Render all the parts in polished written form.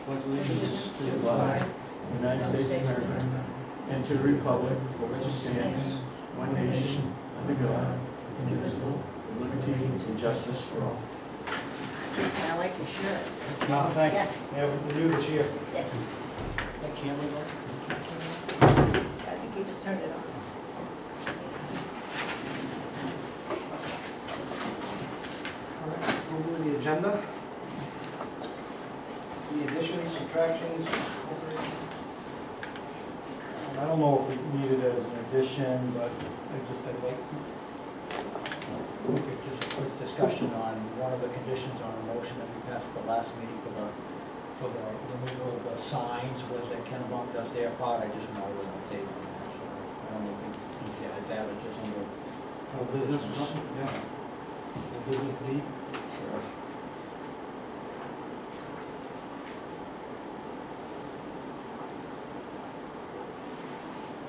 pledge allegiance to the flag of the United States of America and to the republic for which it stands, one nation, under God, indivisible, with liberty and justice for all. I like your shirt. No, thanks. Yeah. Yeah, we knew this year. Yeah. That camera work? I think you just turned it on. All right, approval of the agenda. The additions, subtractions, alterations. I don't know if we need it as an addition, but I'd like just a quick discussion on one of the conditions on a motion that we passed at the last meeting for the removal of the signs, where the Kennebunk does their part. I just wanted an update on that. So I don't know if you had that, it's just under. Business or something? Yeah. Business D? Sure.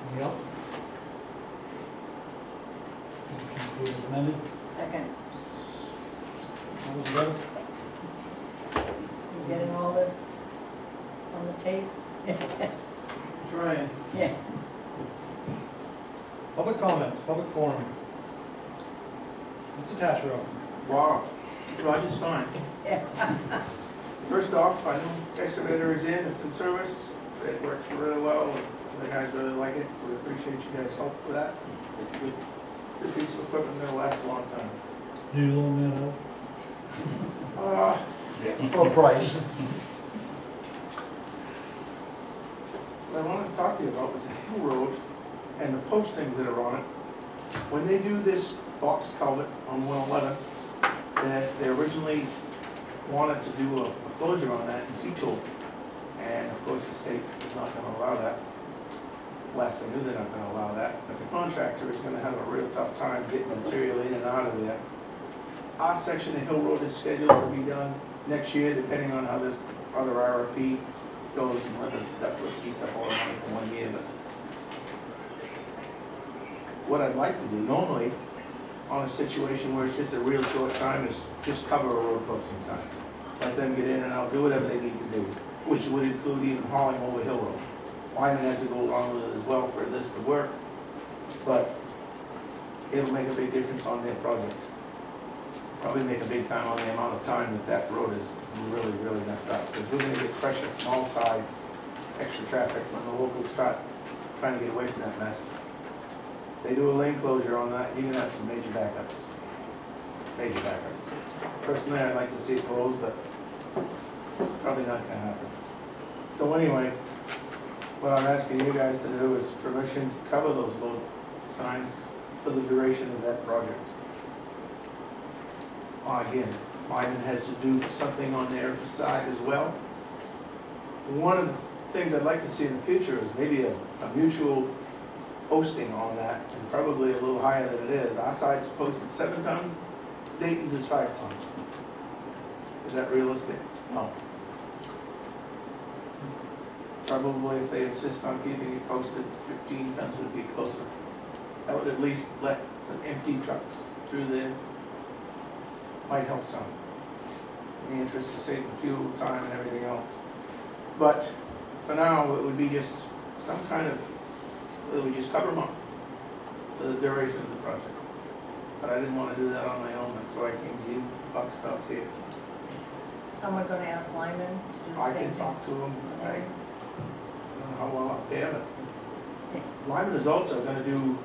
Anything else? Motion approved as amended. Second. All those in favor? You getting all this on the tape? Trying. Yeah. Public comments, public forum. Mr. Tashro. Wow, Roger's fine. Yeah. First off, I know excavator is in, it's in service, it works really well, the guys really like it, so we appreciate you guys' help for that. It's a good piece of equipment that'll last a long time. Do you loan that Uh, out? For a price. What I wanted to talk to you about was the Hill Road and the postings that are on it. When they do this box culvert on 111, that they originally wanted to do a closure on that in T-tool. And of course, the state is not gonna allow that. Last I knew, they're not gonna allow that, but the contractor is gonna have a real tough time getting material in and out of there. Our section of Hill Road is scheduled to be done next year, depending on how this other RFP goes and whether that eats up all the money for 1 year. But what I'd like to do normally on a situation where it's just a real short time is just cover a road posting sign. Let them get in and out, do whatever they need to do, which would include even hauling over Hill Road. Lyman has to go along with it as well for this to work, but it'll make a big difference on their project. Probably make a big time on the amount of time that road is really, really messed up, because we're gonna get pressure from all sides, extra traffic when the locals start trying to get away from that mess. If they do a lane closure on that, you're gonna have some major backups. Major backups. Personally, I'd like to see it closed, but it's probably not gonna happen. So anyway, what I'm asking you guys to do is permission to cover those load signs for the duration of that project. Again, Lyman has to do something on their side as well. One of the things I'd like to see in the future is maybe a mutual posting on that, and probably a little higher than it is. Our side's posted 7 tons, Dayton's is 5 tons. Is that realistic? No. Probably if they insist on keeping it posted, 15 tons would be closer. That would at least let some empty trucks through there. Might help some, in the interest of saving fuel, time, and everything else. But for now, it would be just some kind of, we just cover them up for the duration of the project. But I didn't want to do that on my own, that's why I came to you, Buck Stops here. Someone gonna ask Lyman to do the I same can thing? talk to them, I don't know how well up there, but Lyman is also gonna do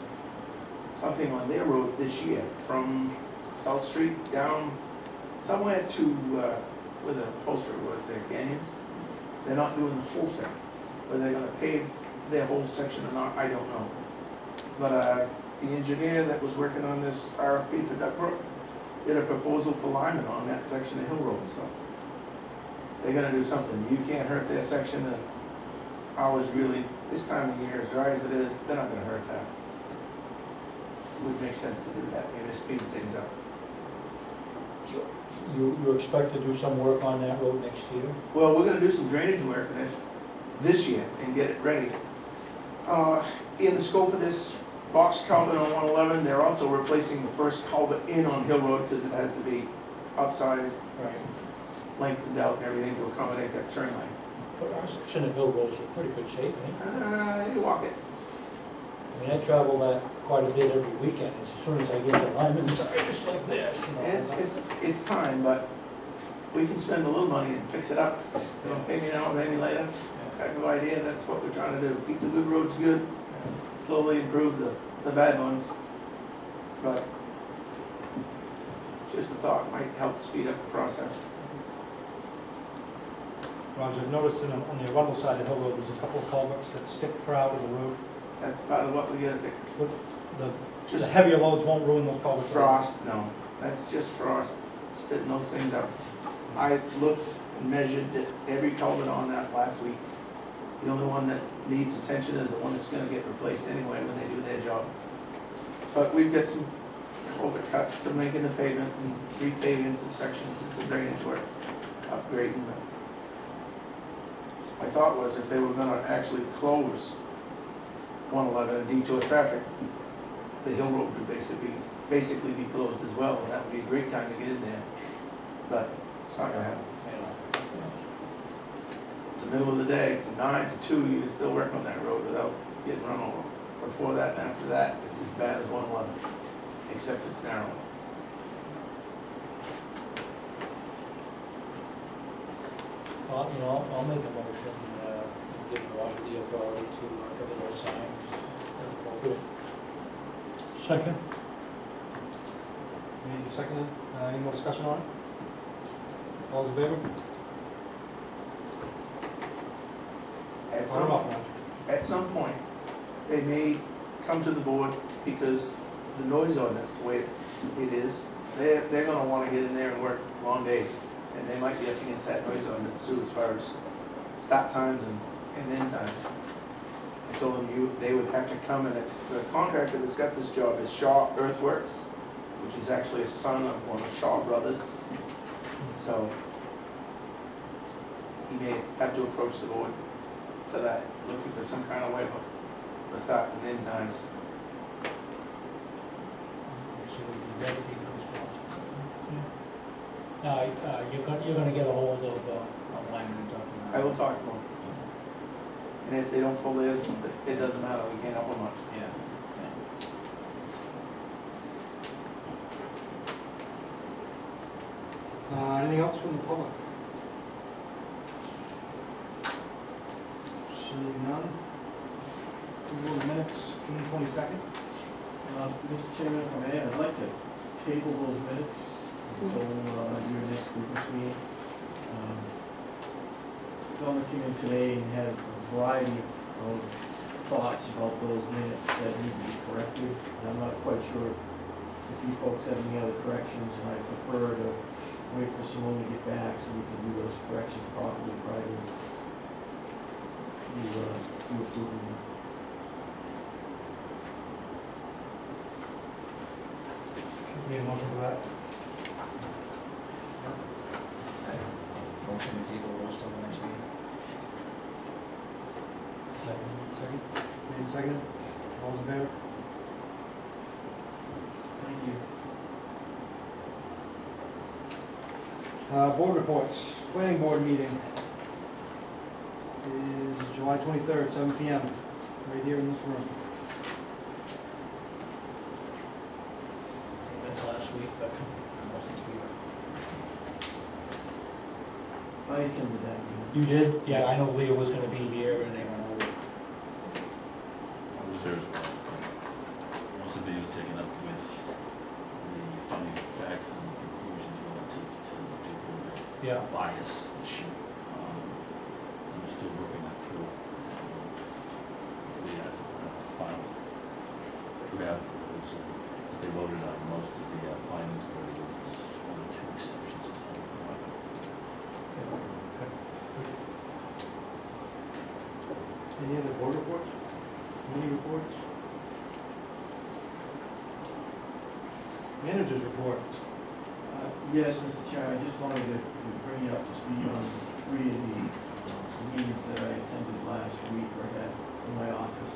something on their road this year, from South Street down somewhere to where the upholstery was there, Canyons. They're not doing the whole thing. Whether they're going to pave their whole section or not, I don't know. But the engineer that was working on this RFP for Duckbrook did a proposal for Lyman on that section of Hill Road. So they're going to do something. You can't hurt their section, and ours really, this time of year, as dry as it is, they're not going to hurt that. It would make sense to do that, maybe to speed things up. You expect to do some work on that road next year? Well, we're gonna do some drainage work this year and get it ready. In the scope of this box culvert on 111, they're also replacing the first culvert in on Hill Road because it has to be upsized, Right. lengthened out and everything to accommodate that turn lane. But our section of Hill Road is in pretty good shape, eh? You walk it. I mean, I travel that quite a bit every weekend, as soon as I get to Lyman, it's just like this, you know. It's time, but we can spend a little money and fix it up. You know, pay me now, pay me later. Type of idea, that's what we're trying to do. Keep the good roads good, slowly improve the bad ones. But just a thought, might help speed up the process. Roger, I've noticed on the Arundel side of Hill Road, there's a couple of culverts that stick proud of the road. That's part of what we gotta fix. The Just heavier loads won't ruin those culverts. frost, no, that's just frost, spitting those things out. I looked and measured every culvert on that last week. The only one that needs attention is the one that's gonna get replaced anyway when they do their job. But we've got some culvert cuts to make in the pavement and repaving some sections and some drainage work, upgrading them. My thought was if they were gonna actually close 111 and detour traffic, the Hill Road would basically be closed as well, and that would be a great time to get in there. But it's not gonna happen. It's the middle of the day, from 9 to 2, you can still work on that road without getting run over. Before that and after that, it's as bad as 111, except it's narrow. You know, I'll make a motion, give Roger the authority to cover those signs. Appropriate. Second. Any second, any more discussion on it? All those in favor? At some point, they may come to the board because the noise ordinance, the way it is, they're gonna wanna get in there and work long days. And they might be up against that noise ordinance too, as far as stop times and end times. I told them they would have to come, and it's the contractor that's got this job is Shaw Earthworks, which is actually a son of one of Shaw brothers. So he may have to approach the board for that, looking for some kind of way for start and end times. Now, you're gonna get a hold of Lyman and talk to him. I will talk to them. And if they don't pull theirs, it doesn't matter, we can't help them much. Yeah. Anything else from the public? Seeing none. Approval of minutes, June 22nd. Mr. Chairman, if I may, I'd like to table those minutes until your next business meeting. Donna came in today and had a variety of thoughts about those minutes that need to be corrected. And I'm not quite sure if you folks have any other corrections, and I prefer to wait for Simone to get back so we can do those corrections properly prior to approving them. Need a motion for that? Motion to table those till the next meeting. Second. Made and seconded. All those in favor? Thank you. Board reports. Planning board meeting is July 23rd, 7 PM, right here in this room. That's last week, but I wasn't here. I attended that meeting. You did? Yeah, I know Leah was gonna be here and they went over. I was there as well. Most of it was taken up with the findings of facts and conclusions relative to the Yeah. bias issue. I'm still working that through. They asked to put out a final draft that was, that they voted on most of the findings, but there was one or two exceptions. Any other board reports? Committee reports? Managers report. Yes, Mr. Chair, I just wanted to bring you up to speed on 3 of the meetings that I attended last week or had in my office.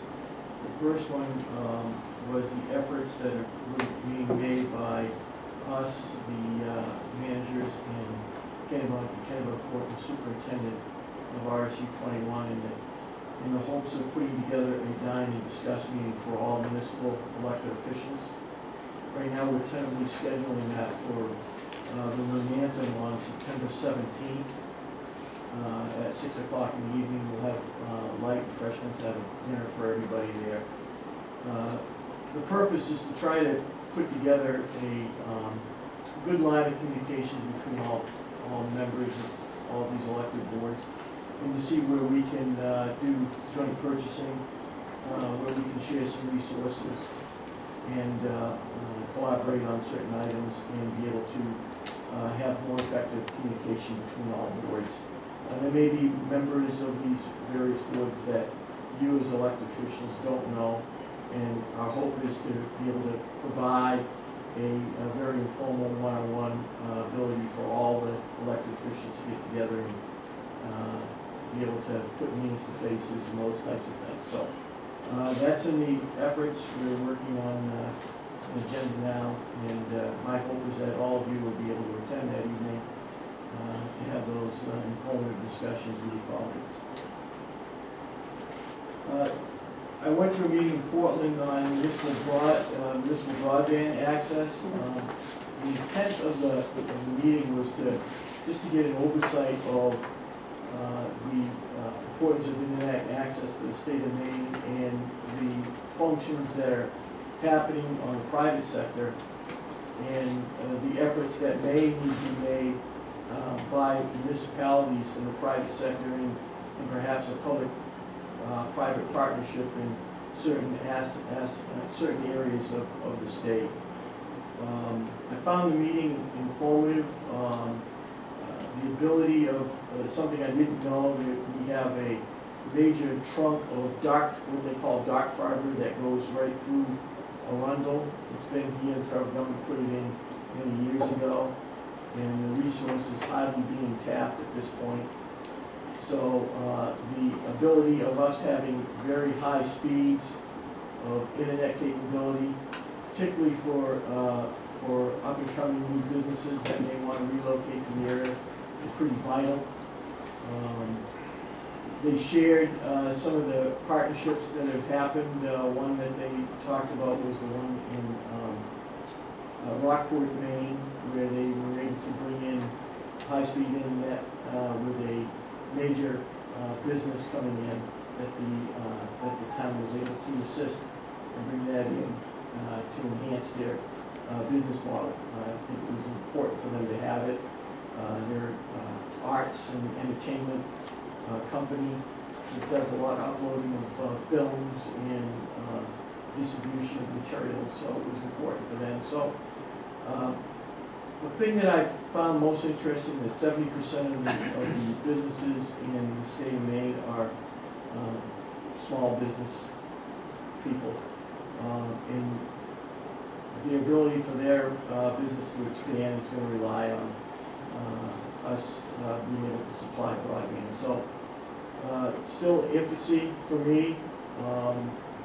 The first one was the efforts that were being made by us, the managers, and Kennebunk Court and Superintendent of RSU 21 in the hopes of putting together a dine and discuss meeting for all municipal elected officials. Right now, we're tentatively scheduling that for the Momentum on September 17th at 6 o'clock in the evening. We'll have light refreshments, have a dinner for everybody there. The purpose is to try to put together a good line of communication between all members of all these elected boards, and to see where we can do joint purchasing, where we can share some resources and collaborate on certain items and be able to have more effective communication between all boards. There may be members of these various boards that you as elected officials don't know, and our hope is to be able to provide a very informal one-on-one ability for all the elected officials to get together and be able to put names to faces and those types of things. So that's in the efforts. We're working on an agenda now, and my hope is that all of you will be able to attend that evening to have those informative discussions with your colleagues. I went to a meeting in Portland on municipal broadband access. The intent of the meeting was just to get an oversight of the importance of internet access to the state of Maine and the functions that are happening on the private sector and the efforts that may need to be made by municipalities in the private sector and perhaps a public-private partnership in certain certain areas of the state. I found the meeting informative. The ability of something I didn't know, that we have a major trunk of what they call dark fiber that goes right through Arundel. It's been here, the federal government put it in many years ago, and the resource is hardly being tapped at this point. So the ability of us having very high speeds of internet capability, particularly for up-and-coming new businesses that may want to relocate to the area, is pretty vital. They shared some of the partnerships that have happened. One that they talked about was the one in Rockport, Maine, where they were able to bring in high-speed internet with a major business coming in that the town was able to assist and bring that in to enhance their business model. I think it was important for them to have it. Their arts and entertainment company that does a lot of uploading of films and distribution of materials, so it was important for them. So the thing that I found most interesting is 70% of the businesses in the state of Maine are small business people. And the ability for their business to expand is going to rely on us being able to supply broadband. So still infancy for me,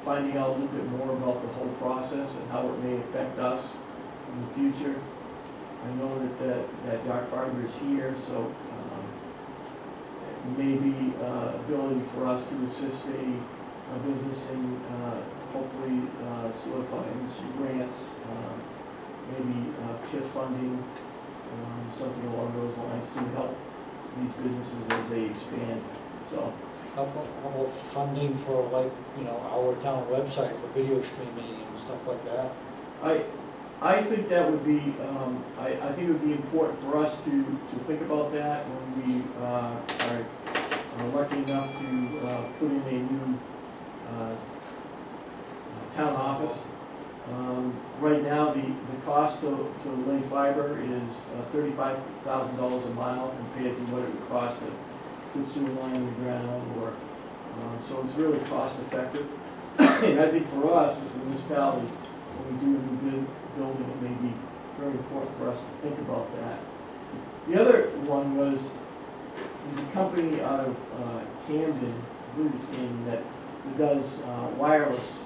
finding out a little bit more about the whole process and how it may affect us in the future. I know that dark fiber is here, so maybe ability for us to assist a business in hopefully solidifying some grants, maybe TIF funding, something along those lines to help these businesses as they expand. So, How about funding for, like, our town website for video streaming and stuff like that? I think that would be, I think it would be important for us to think about that when we are lucky enough to put in a new town office. Right now, the cost to lay fiber is $35,000 a mile compared to what it would cost to put sewer line in the ground, or so it's really cost effective. And I think for us as a municipality, when we do a new building, it may be very important for us to think about that. The other one was, there's a company out of Camden, I believe it's Camden, that does wireless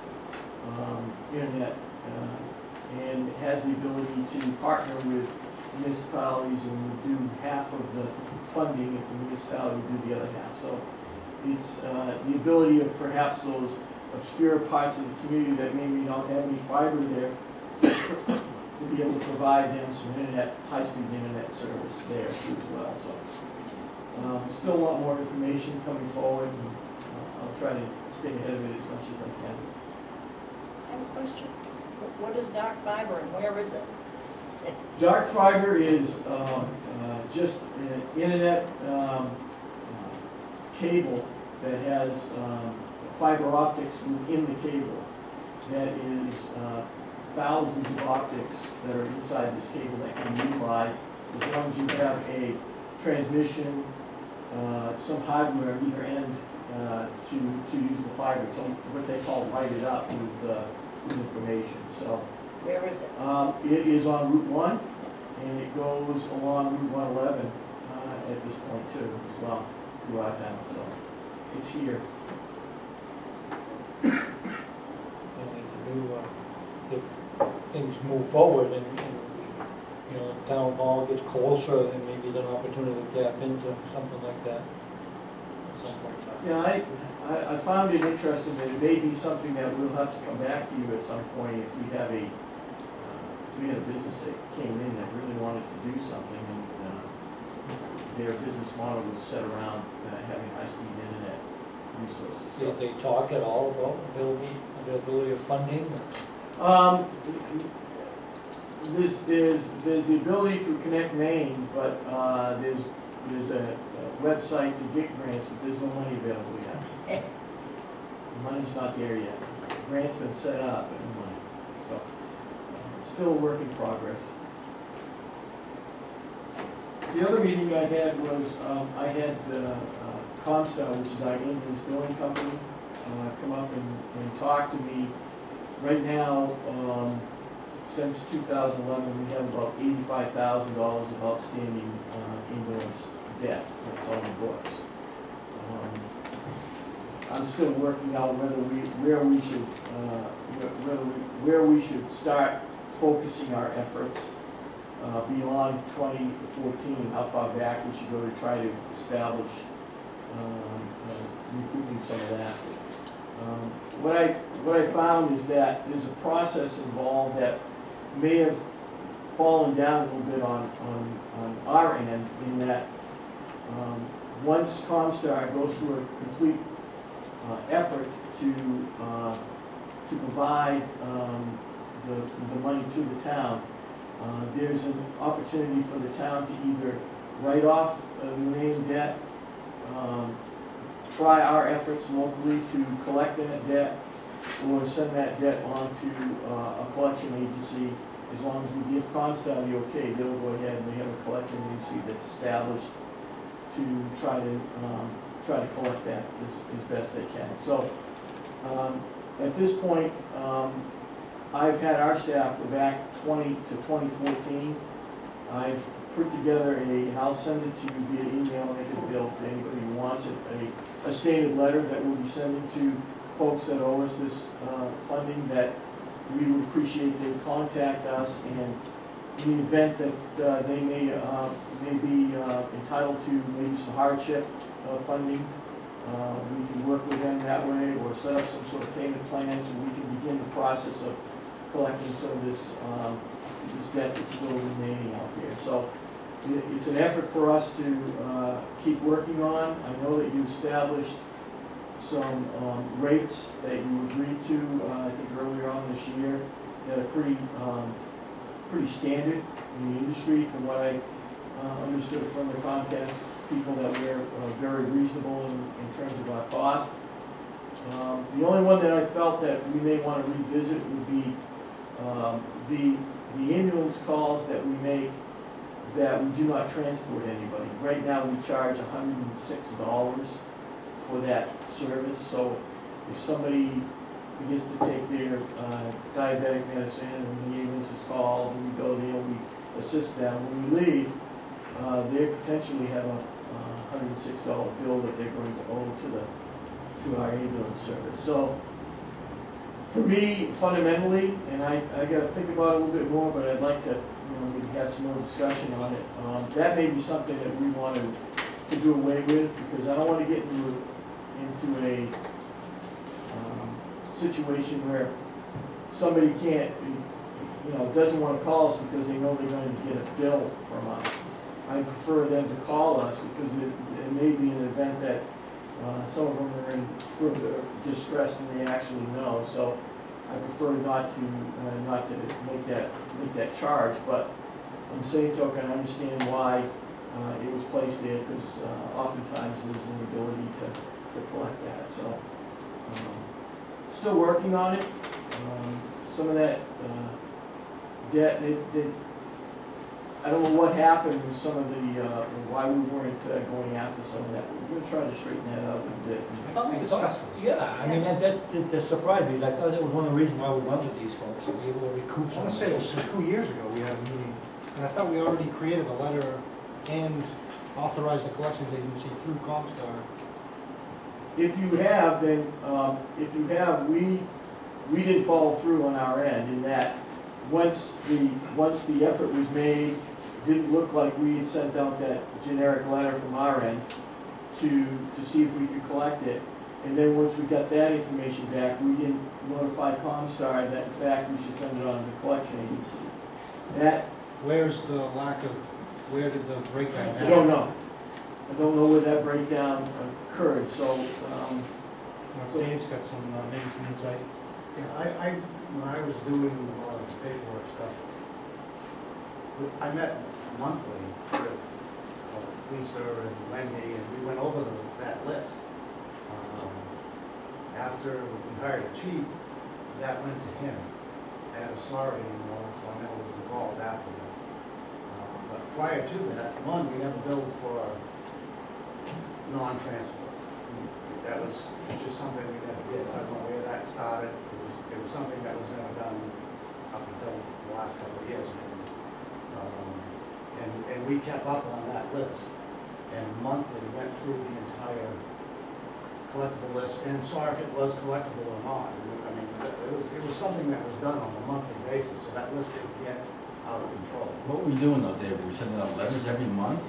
internet and has the ability to partner with municipalities and would do half of the funding if the municipality would do the other half. So it's the ability of perhaps those obscure parts of the community that maybe don't have any fiber there to be able to provide them some internet, high-speed internet service there too as well. So still a lot more information coming forward, and I'll try to stay ahead of it as much as I can. I have a question. What is dark fiber and where is it? Dark fiber is just an internet cable that has fiber optics within the cable. That is thousands of optics that are inside this cable that can be utilized as long as you have a transmission, some hardware at either end to use the fiber, to what they call light it up with information. So Where is it? it is on Route 1, and it goes along Route 111 at this point too, as well, through our town. So it's here. If things move forward and you know, the town hall gets closer, then maybe there's an opportunity to tap into something like that at some point in time. Yeah, I found it interesting that it may be something that we'll have to come back to you at some point if we have a business that came in that really wanted to do something, and their business model was set around having high-speed internet resources. So, Did they talk at all about availability of funding? there's the ability through Connect Maine, but there's a website to get grants, but there's no money available yet. The money's not there yet. The grant's been set up, but no money. So still a work in progress. The other meeting I had was I had Comstar, which is our ambulance billing company, come up and talk to me. Right now, since 2011, we have about $85,000 of outstanding ambulance debt that's on the books. I'm still working out where we should start focusing our efforts beyond 2014. How far back we should go to try to establish recouping some of that. What I found is that there's a process involved that may have fallen down a little bit on our end, in that once Comstar goes through a complete effort to provide the money to the town, there's an opportunity for the town to either write off the remaining debt, try our efforts locally to collect that debt, or send that debt on to a collection agency. As long as we give Comstar the okay, they'll go ahead and they have a collection agency that's established to try to collect that as best they can. So at this point, I've had our staff go back 20 to 2014. I've put together and I'll send it to you via email, make it available to anybody who wants it, a stated letter that we'll be sending to folks that owe us this funding, that we would appreciate they contact us, and in the event that they may be entitled to maybe some hardship funding, we can work with them that way, or set up some sort of payment plan so we can begin the process of collecting some of this debt that's still remaining out there. So it's an effort for us to keep working on. I know that you established some rates that you agreed to, I think earlier on this year, that are pretty standard in the industry, from what I understood from the Comcast people, that we're very reasonable in terms of our cost. The only one that I felt that we may want to revisit would be the ambulance calls that we make that we do not transport anybody. Right now we charge $106 for that service. So if somebody forgets to take their diabetic medicine and the ambulance is called and we go there and we assist them, when we leave, they potentially have a $106 bill that they're going to owe to our ambulance service. So for me, fundamentally, and I got to think about it a little bit more, but I'd like to maybe have some more discussion on it. That may be something that we want to do away with, because I don't want to get into a situation where somebody can't, doesn't want to call us because they know they're going to get a bill from us. I prefer them to call us, because it may be an event that some of them are in further distress than they actually know. So I prefer not to make that charge, but on the same token, I understand why it was placed there, because oftentimes there's an ability to collect that. So still working on it. Some of that debt, I don't know what happened with some of the, why we weren't going after some of that. We're gonna try to straighten that out a little bit. I thought we discussed this. Yeah, I mean, that surprised me, I thought that was one of the reasons why we went with these folks, to be able to recoup I some want of to say it those. was 2 years ago we had a meeting, and I thought we already created a letter and authorized the collection agency through Comstar. If you have, then, we didn't follow through on our end, in that once the effort was made, didn't look like we had sent out that generic letter from our end to see if we could collect it. And then once we got that information back, we didn't notify Comstar that in fact we should send it on to the collection agency. That, Where's the lack of, where did the breakdown happen? I don't know. I don't know where that breakdown occurred, so, Dave's got some, maybe some insight. Yeah, when I was doing a lot of paperwork stuff, I met monthly with Lisa and Wendy, and we went over that list. After we hired a chief, that went to him, and it was sorry, so I never was involved after that. But prior to that, we never billed for non-transports. That was just something we never did. I don't know where that started. It was something that was never done up until the last couple of years. And we kept up on that list, and monthly went through the entire collectible list and saw if it was collectible or not. I mean, it was something that was done on a monthly basis, so that list didn't get out of control. What were we doing though, Dave? Were we sending out letters every month?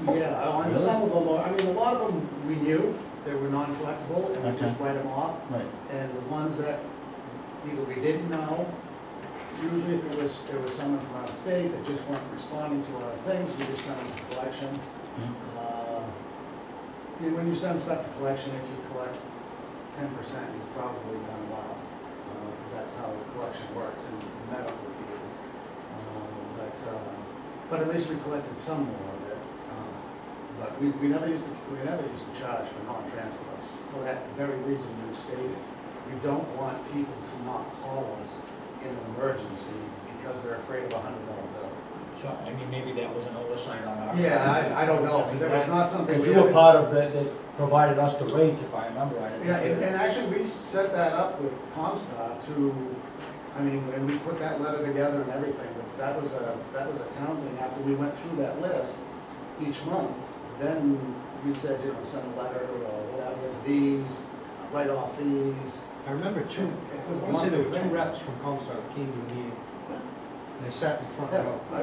Yeah, on Really? some of them, I mean, a lot of them we knew they were non-collectible, and we Okay. just write them off. Right. And the ones that either we didn't know, usually if it was someone from out of state that just weren't responding to our things, we just sent them to collection. And when you send stuff to collection, if you collect 10%, you've probably done well, because that's how collection works in medical fields. But at least we collected some more of it. But we never used to charge for non-transports for that very reason you stated. We don't want people to not call us in an emergency because they're afraid of $100 bill. So, I mean, maybe that was an oversight on our. Yeah, I don't know, because it was not something. Because you were part of that provided us the rates, if I remember right. Yeah, and actually, we set that up with Comstar and we put that letter together and everything, but that was a town thing. After we went through that list each month, then we said, send a letter or whatever, it's these, write off these. I remember It was I want to say there were monthly 2 thing. reps from Comstar that came to the meeting. And they sat in the front row. I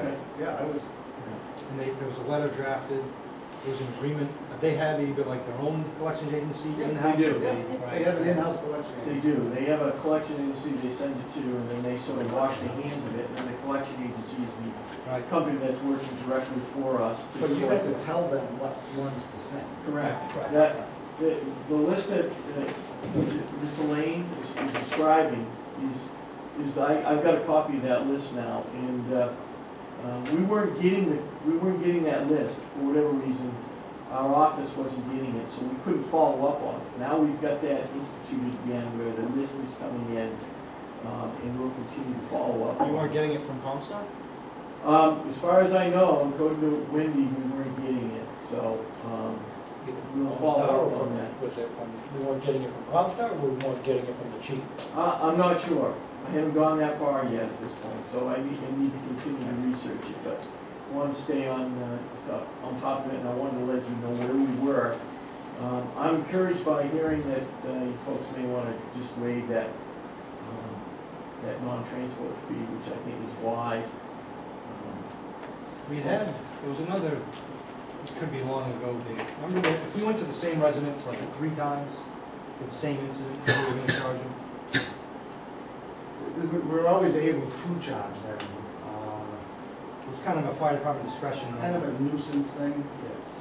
was, And there was a letter drafted, there was an agreement, they had either like their own collection agency Yeah, in-house. they do. or they have an in-house collection. they do. They have a collection agency they send it to, and then they sort of wash their hands of it, and then the collection agency is Right. the company that's working directly for us. But you have to tell them what ones to send. Correct. Right. The list that Mr. Lane is describing I've got a copy of that list now, and we weren't getting that list for whatever reason. Our office wasn't getting it, so we couldn't follow up on it. Now we've got that instituted again, where the list is coming in, and we'll continue to follow up. You weren't getting it from Comstar? As far as I know, according to Wendy, we weren't getting it, so we'll follow up on that. Was it we weren't getting it from Comstar, or we weren't getting it from the chief? I'm not sure. I haven't gone that far yet at this point, so I need to continue to research it, but I want to stay on top of it, and I wanted to let you know where we were. I'm encouraged by hearing that folks may want to just waive that non-transport fee, which I think is wise. there was another, this could be long ago, Dave. Remember that if we went to the same residence like 3 times for the same incident, we were gonna charge them? We're always able to charge them. It was kind of a fire department discretion. Kind of a nuisance thing, yes.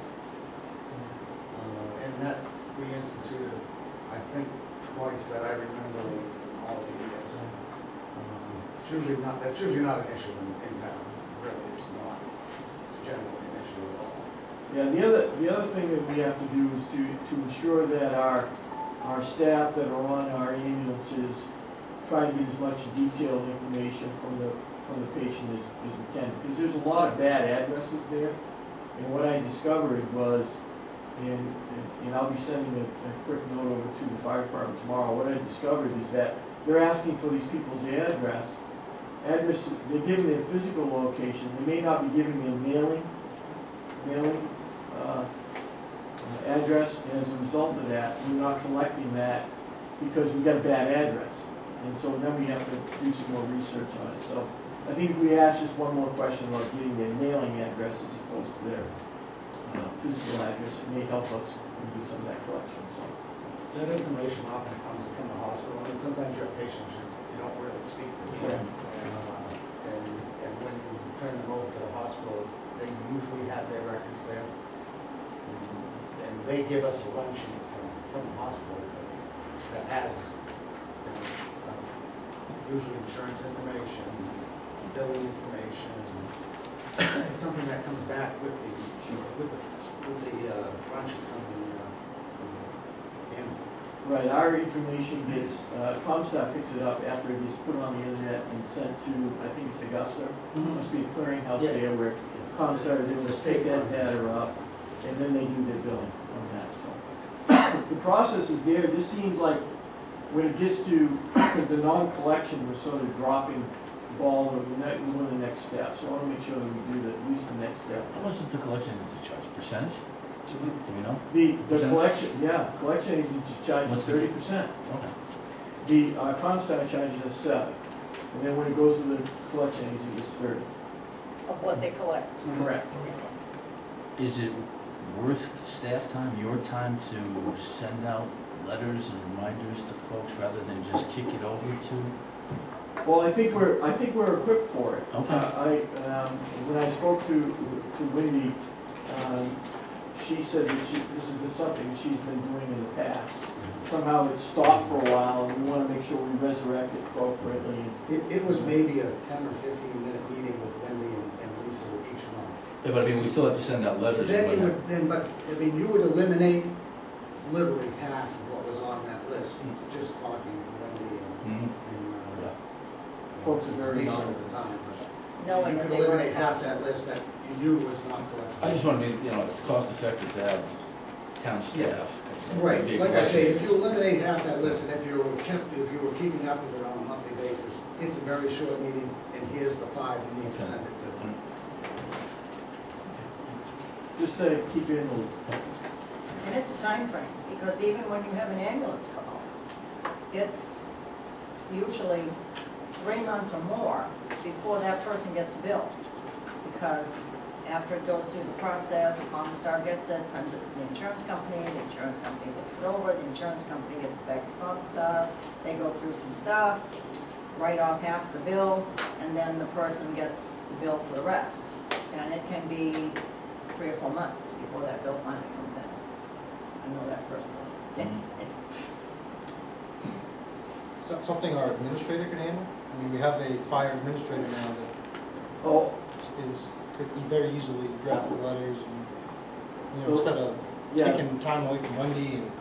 And that we instituted, I think, twice that I remember in all the years. It's usually not, that's usually not an issue in town, really, it's not generally an issue at all. Yeah, the other thing that we have to do is to ensure that our staff that are on our ambulances try to get as much detailed information from the patient as we can, because there's a lot of bad addresses there. And what I discovered was, and I'll be sending a quick note over to the fire department tomorrow, what I discovered is that they're asking for these people's address, they're giving their physical location, they may not be giving their mailing address, and as a result of that, we're not collecting that because we've got a bad address. And so then we have to do some more research on it. So I think if we ask just one more question about getting their mailing address as opposed to their physical address, it may help us do some of that collection, so. That information often comes from the hospital, and sometimes your patients you don't really speak to. Yeah. And when you turn them over to the hospital, they usually have their records there. And they give us a run sheet from the hospital that has, usually insurance information, billing information. It's something that comes back with the run sheet from the ambulance. Right, our information gets, Comstock picks it up after it gets put on the internet and sent to, I think it's Augusta. Must be a clearinghouse Yeah. there where Comstock is able to pick that data up, and then they do their billing on that, so. The process is there, it just seems like when it gets to the non-collection, we're sort of dropping the ball, and we're doing the next step. So I want to make sure that we do at least the next step. How much is the collection agency charge? Percentage? Do we know? The Percentage? collection agency charges What's the- 30%. Okay. The Comstock charges us 7%, and then when it goes to the collection agency, it's 30%. Of what they collect. Correct. Is it worth staff time, your time, to send out letters and reminders to folks rather than just kick it over to? Well, I think we're equipped for it. Okay. When I spoke to Wendy, she said that this is something she's been doing in the past. Somehow it stopped for a while, and we want to make sure we resurrect it appropriately. It was maybe a 10 or 15-minute meeting with Wendy and Lisa each month. Yeah, but I mean, we still have to send out letters. Then you would eliminate literally half of what was on that list, just talking to Wendy and Folks are very Lisa knowledgeable. at the time. Knowing You that could they were eliminate half that list that you knew was not collected. I just want to be, it's cost effective to have town staff. Right, Big like I say, if collections. you eliminate half that list, and if you were keeping up with it on a monthly basis, it's a very short meeting, and here's the 5 you need to Okay. send it to. Just to keep you in the loop. And it's a time frame, because even when you have an ambulance call, it's usually 3 months or more before that person gets a bill. Because after it goes through the process, Comstar gets it, sends it to the insurance company looks it over, the insurance company gets it back to Comstar, they go through some stuff, write off half the bill, and then the person gets the bill for the rest. And it can be 3 or 4 months before that bill finally comes in. I know that personally. Is that something our administrator can handle? I mean, we have a fire administrator now that Oh, could very easily draft the letters and, instead of yeah. taking time away from Wendy and.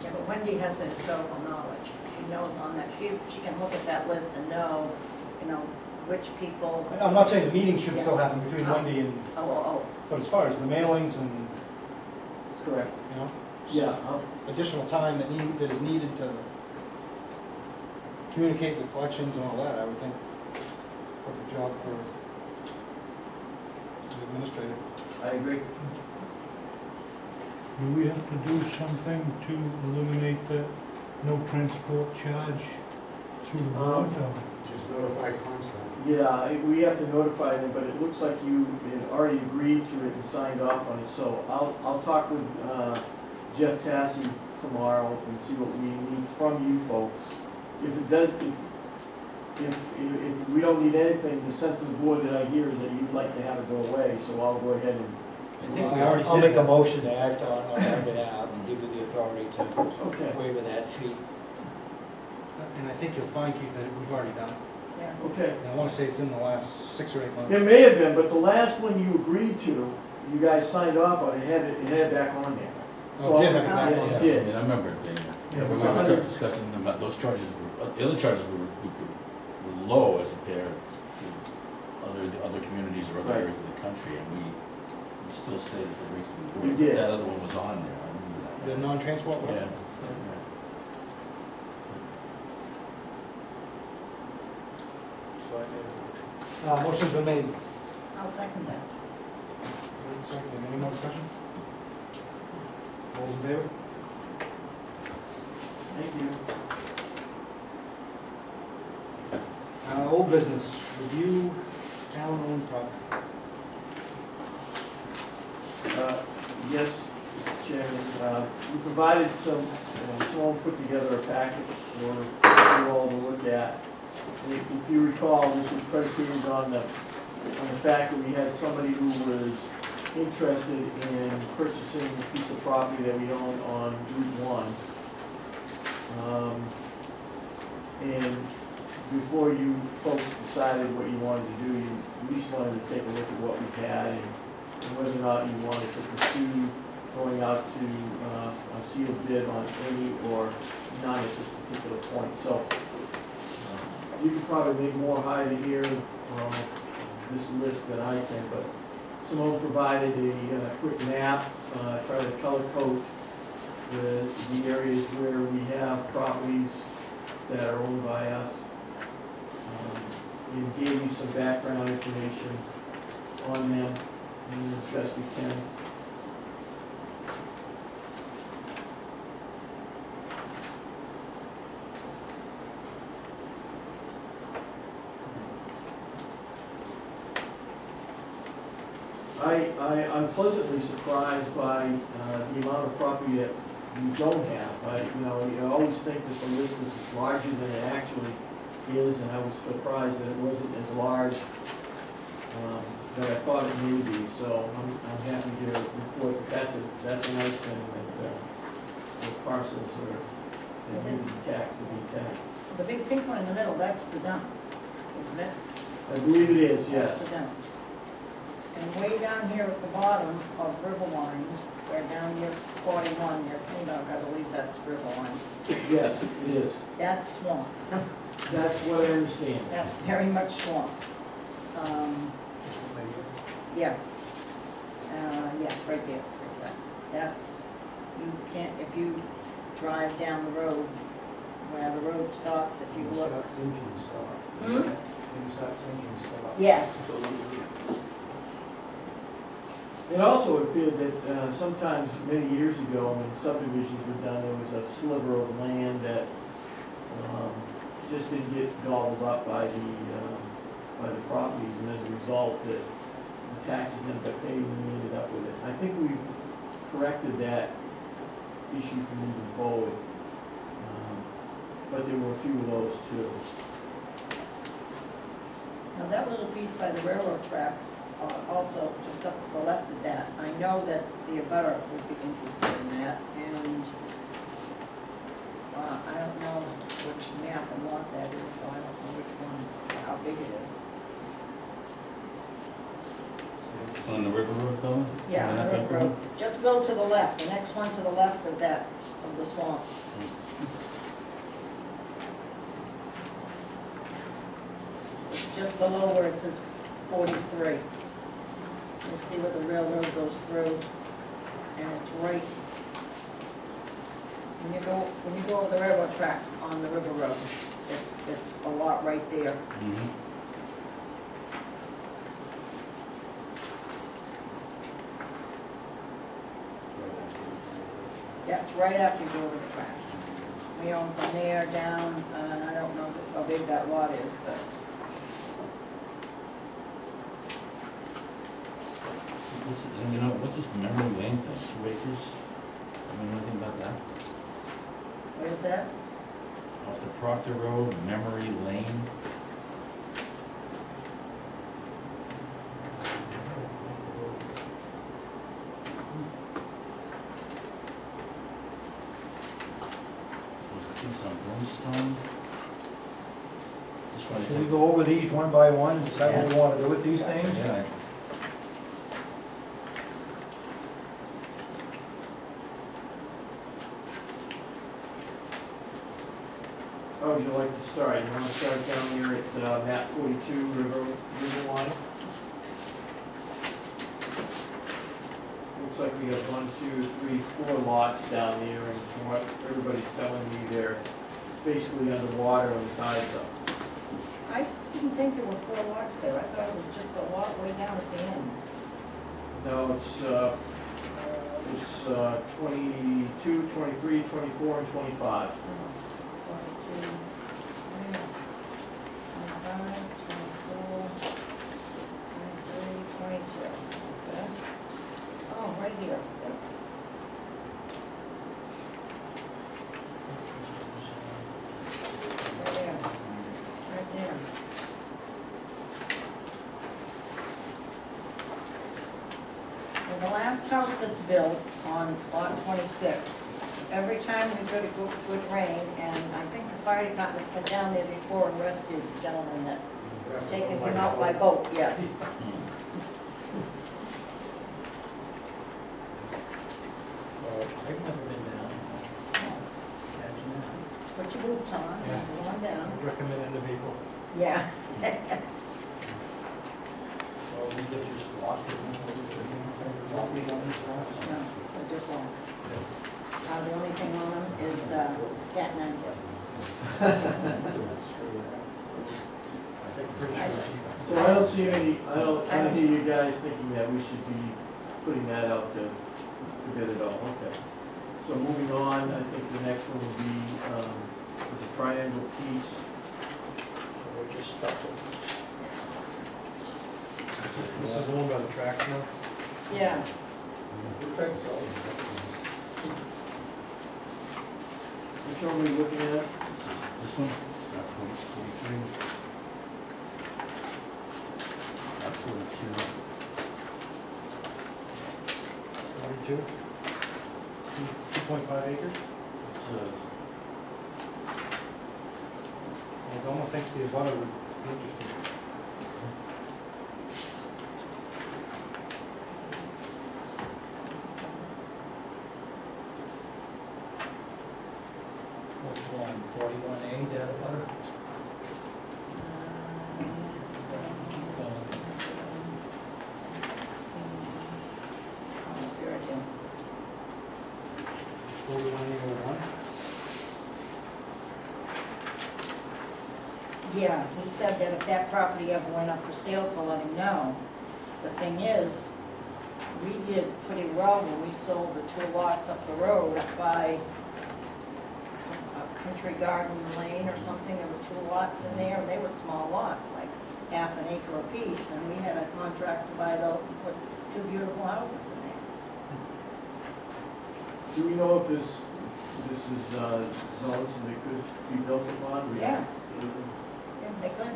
Yeah, but Wendy has the historical knowledge. She knows on that, she can look at that list and know, which people. I'm not saying the meeting should still happen between Wendy and, Oh. but as far as the mailings and, Correct. yeah, Yeah. additional time that is needed to communicate with collections and all that, I would think. Perfect job for the administrator. I agree. Do we have to do something to eliminate the no transport charge through the board? or- Just notify Comstock. Yeah, we have to notify them, but it looks like you had already agreed to it and signed off on it, so I'll talk with Jeff Tassi tomorrow and see what we need from you folks. If it does, if we don't need anything, the sense of the board that I hear is that you'd like to have it go away, so I'll go ahead and. I think we already I'll did make a that. motion to act on our behalf and give you the authority to Okay, waive that fee. And I think you'll find, Keith, that we've already done it. Yeah. okay. And I want to say it's in the last 6 or 8 months. It may have been, but the last one you agreed to, you guys signed off on, it had it back on there. Oh, it did have it back Yeah, on it there. did. I mean, I remember it being, Yeah, it we was were 100 discussing them, those charges were, the other charges were low as compared to other communities or other Right. areas of the country, and we still stayed at the rates we We were. did. That other one was on there, I remember The that. non-transport one? Yeah. So I made a motion. Motion's been made. I'll second that. Second, any more discussion? All those in favor? Thank you. Old business, review town-owned property. Yes, Chairman, we provided someone put together a packet for you all to look at. And if you recall, this was predicated on the fact that we had somebody who was interested in purchasing a piece of property that we own on Route 1. And before you folks decided what you wanted to do, you at least wanted to take a look at what we had and whether or not you wanted to pursue going out to a sealed bid on any or none at this particular point. So you could probably make more hide here this list than I can, but Simone provided a quick map, try to color code the areas where we have properties that are owned by us. And gave you some background information on them as best we can. I'm pleasantly surprised by the amount of property that we don't have. You always think that the list is larger than it actually is, and I was surprised that it wasn't as large that I thought it may be. So I'm happy to report that that's a nice thing that those parcels are need to be taxed to be taxed. The big pink one in the middle, that's the dump, isn't it? I believe it is, That's yes. the dump. And way down here at the bottom of Riverline, where down near 41, near Quinnock, I believe that's Riverline. Yes, it is. That's swamp. That's what I understand. That's very much swamp. This one right here. Yeah. Yes, right there, it sticks out. That's, you can't, if you drive down the road, where the road stops, if you look. Start sinking stuff. Hmm? You start sinking stuff. Yes. It also appeared that sometimes, many years ago, when subdivisions were done, there was a sliver of land that just didn't get gobbled up by the properties, and as a result, the taxes never got paid, and we ended up with it. I think we've corrected that issue from moving forward, but there were a few of those too. Now, that little piece by the railroad tracks, also just up to the left of that, I know that the abutter would be interested in that, and I don't know which map and lot that is, so I don't know which one, how big it is. On the River Road, though? Yeah, on the river road. Just go to the left, the next one to the left of that, of the swamp. It's just below where it says 43. You'll see where the railroad goes through, and it's right, when you go over the railroad tracks on the river road, it's a lot right there. Mm-hmm. Yeah, it's right after you go over the tracks. We own from there down, I don't know just how big that lot is, but You know, what's this memory lane thing, 2 acres? I mean, anything about that? what is that? Off the Proctor Road, Memory Lane? Was a piece on Brimstone? Just wanna Should we take- go over these one by one and decide what we want to do with these things? Yeah. How would you like to start? You want to start down here at map 42, river line? Looks like we have 1, 2, 3, 4 lots down there, and from what everybody's telling me, they're basically underwater when the tide's up. I didn't think there were 4 lots there, I thought it was just a lot way down at the end. No, it's 22, 23, 24, and 25. 22, 25, 24, 23, 22. Okay. Oh, right here. Yep. Right there. Right there. And the last house that's built on lot 26, every time we get a good rain, and I think the fire department's been down there before and rescued the gentleman that taken him out by boat, yes. I've never been down. Imagine that. Put your boots on, and go on down. Recommend it to people. Yeah. So we get just locked in. Property on these lots? No, they're just lots. The only thing on them is cat 9 tail. Pretty sure. So I don't see any, I don't hear you guys thinking that we should be putting that out to bid at all, okay. So moving on, I think the next one would be, is a triangle piece. So we're just stuck with. This is the one by the tracks now? Yeah. Which one are we looking at? This one? Map 43. Map 42. 42? 2.5 acres? It says, Well, Doma thinks the abutter would be interested. Which one, 41A, that butter? Almost there again. 41A01? Yeah, he said that if that property ever went up for sale, to let him know. The thing is, we did pretty well when we sold the 2 lots up the road up by Country Garden Lane or something. There were 2 lots in there, and they were small lots, like half an acre apiece, and we had a contract to buy those and put 2 beautiful houses in there. Do we know if this is zones and they could be built upon? Yeah. Yeah, they could.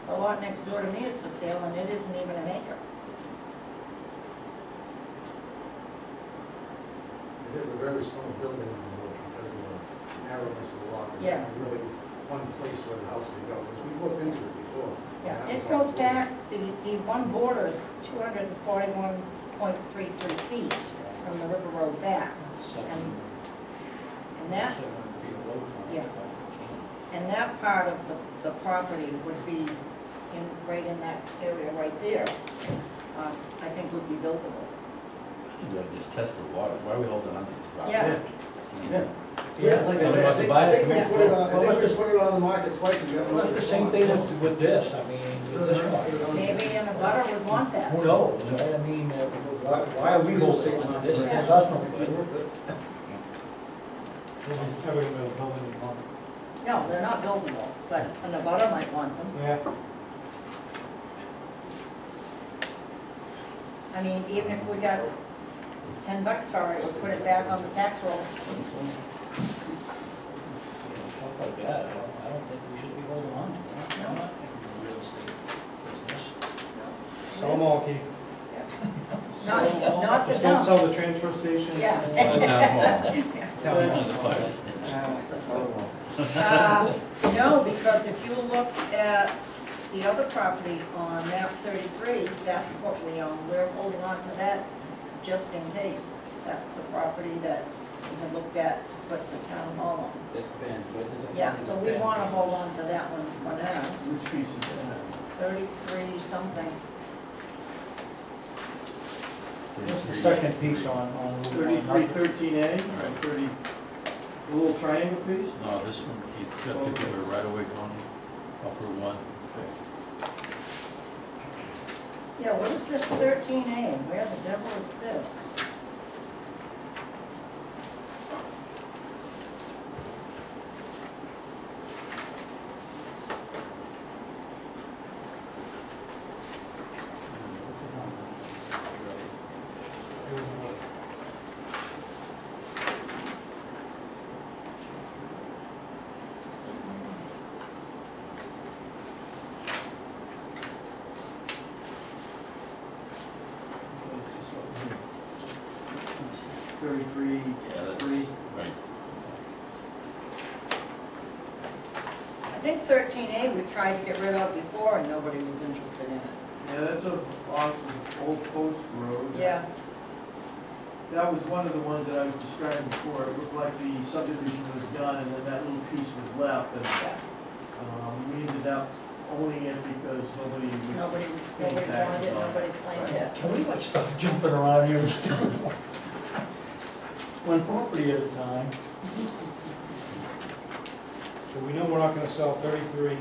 The lot next door to me is for sale, and it isn't even an acre. It is a very small building on the road because of the narrowness of the lot. There's Yeah. not really one place where the house can go, because we looked into it before. Yeah, And that it was goes like- back, the one border is 241.33 feet from the river road back. And that, 7 feet away from it. Yeah. if I can. and that part of the property would be right in that area right there, I think would be buildable. I think we ought to just test the waters. Why are we holding on to these properties? Yeah. I mean, Yeah, like I Somebody said, I wants to think, buy it, I think come we in. put it on, Well, I think let's we just- put it on the market twice and got Well, much it's the same thing with this, I mean, with this one. Maybe in a butter would want that. Who knows, right? I mean, why are we holding on to this? It does us no good. Nobody's ever gonna build a building in a month. No, they're not buildable, but an abutter might want them. Yeah. I mean, even if we got $10 for it, we'll put it back on the tax rolls. Stuff like that, I don't think we should be holding on to that. I'm not in the real estate business. Sell them all, Keith. Not the Just don't dump. sell the transfer station. Yeah. Town hall. The fire. No, because if you look at the other property on map 33, that's what we own. We're holding on to that just in case. That's the property that we had looked at, to put the town hall on. That bends, right? There's a- Yeah, so we want to hold on to that one for now. Which piece is that? 33 something. What's the second piece on? 3313A, or 30, the little triangle piece? No, this one, he's got 50 for right away, Connie, off Route 1. Yeah, what is this 13A? Where the devil is this? It's this one here. 33, Yeah, that's 3. right. I think 13A we tried to get rid of before and nobody was interested in it. Yeah, that's off Old Post Road. Yeah, That was one of the ones that I was describing before. It looked like the subdivision was done and then that little piece was left. And yeah. we ended up owning it because nobody was. Nobody wanted it, nobody claimed it. Can we like stop jumping around here and still one property at a time? So we know we're not gonna sell 33.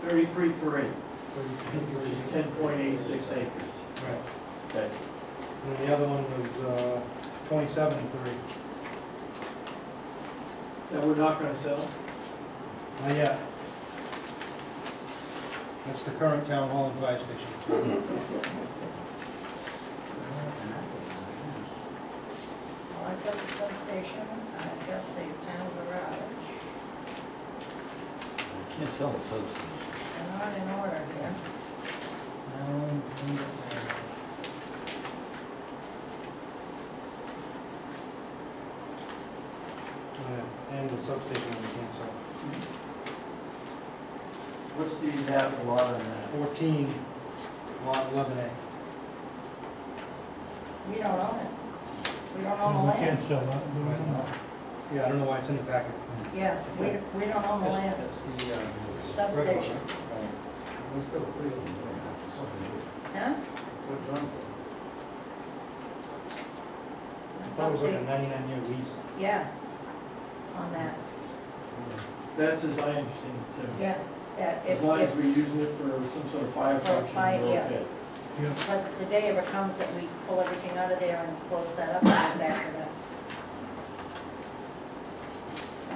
33-3, which is 10.86 acres. Right. Okay. And then the other one was 27-3. That we're not gonna sell? Not yet. That's the current town hall and fire station. Well, I've got the substation, I've got the town garage. Can't sell the substation. They're not in order here. And the substation we can't sell. What's the inhabitable lot on that? 14, lot 11A. We don't own it. We don't own the We land. can't sell that, do we? Yeah, I don't know why it's in the packet. Yeah, we don't own the land. That's the, Substation. Let's go, put it in there. Huh? That's what John said. I thought it was like a 99-year lease. Yeah, on that. That's as I understand it too. Yeah, that As if, long as if, we're using it for some sort of fire For function, fire, we're yes. okay. because if the day ever comes that we pull everything out of there and close that up, and go back to that.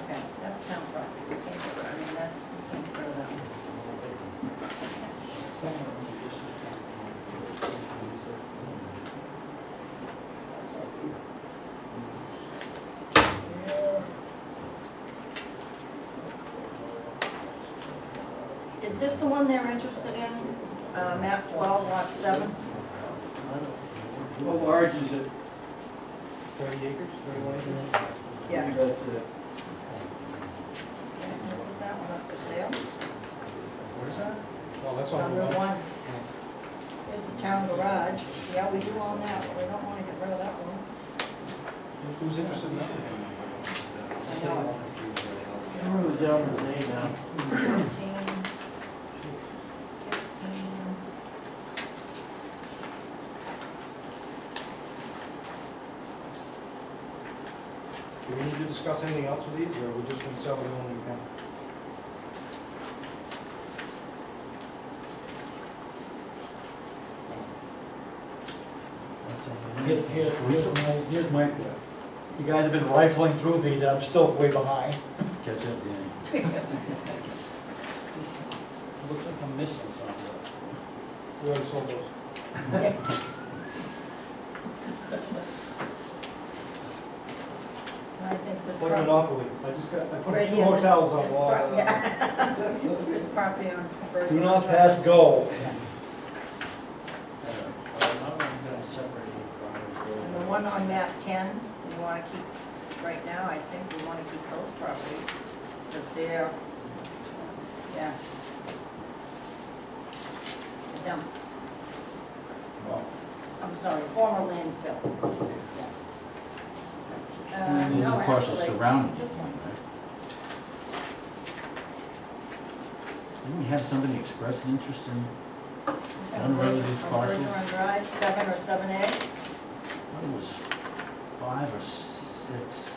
Okay, that's town property. We can't get rid of, I mean, that's, we can't get rid of that one. Is this the one they're interested in? Map 12, lot 7? How large is it? 30 acres, 31 acres? Yeah. Maybe that's it. Okay, we'll put that one up for sale. Where's that? Oh, that's on Number the one. 1. Here's the town garage. Yeah, we do own that, but we don't want to get rid of that one. Who's interested in that? I know. I don't remember the gentleman's name now. 15, 16. Do we need to discuss anything else with these, or are we just gonna sell the one we can? Here's my question. You guys have been rifling through these, I'm still way behind. Catch up, Danny. Looks like I'm missing something. We already sold those. I think this It's like property. Monopoly. I put Right two here, hotels on this one. pro- yeah. This property on Virgin. Do not Drive. pass go. And the one on map 10, we want to keep, right now, I think we want to keep those properties, because they're, yeah. Them, I'm sorry, former landfill. These No, are the parcels actually, surrounding this it. one. Didn't we have somebody express an interest in, Okay, One road of these on parcels? Bergeron Drive, 7 or 7A. I thought it was 5 or 6.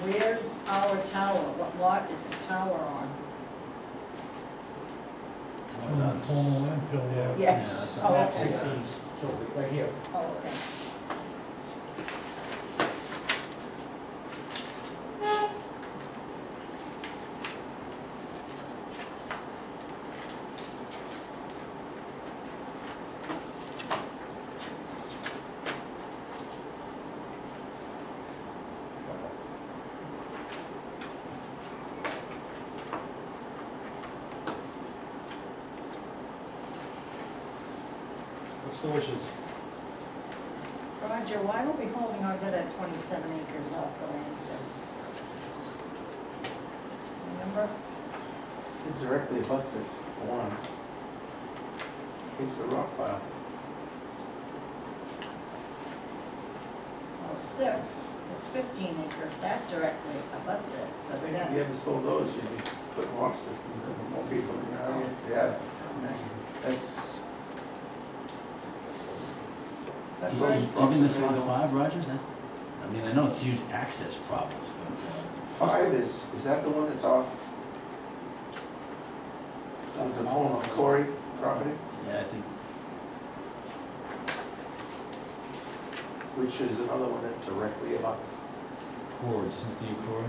Where's our tower? What lot is the tower on? From the former landfill, yeah. Yes. Yeah, Oh, Map okay. 16, so right here. Oh, okay. What's the wishes? Roger, why are we holding on to that 27 acres off the landfill? Remember? It directly abuts it, for one. It's a rock pile. Well, 6 is 15 acres, that directly abuts it, I but think if you then, ever sold those, you'd be putting rock systems in, more people, you know, yeah. That's. That Right. Even this lot approximately 5, Roger? I mean, I know it's huge access problems, but, 5 is that the one that's off? That was a former Corey property, yeah, I think, which is another one that directly abuts. Corey, Cynthia Corey.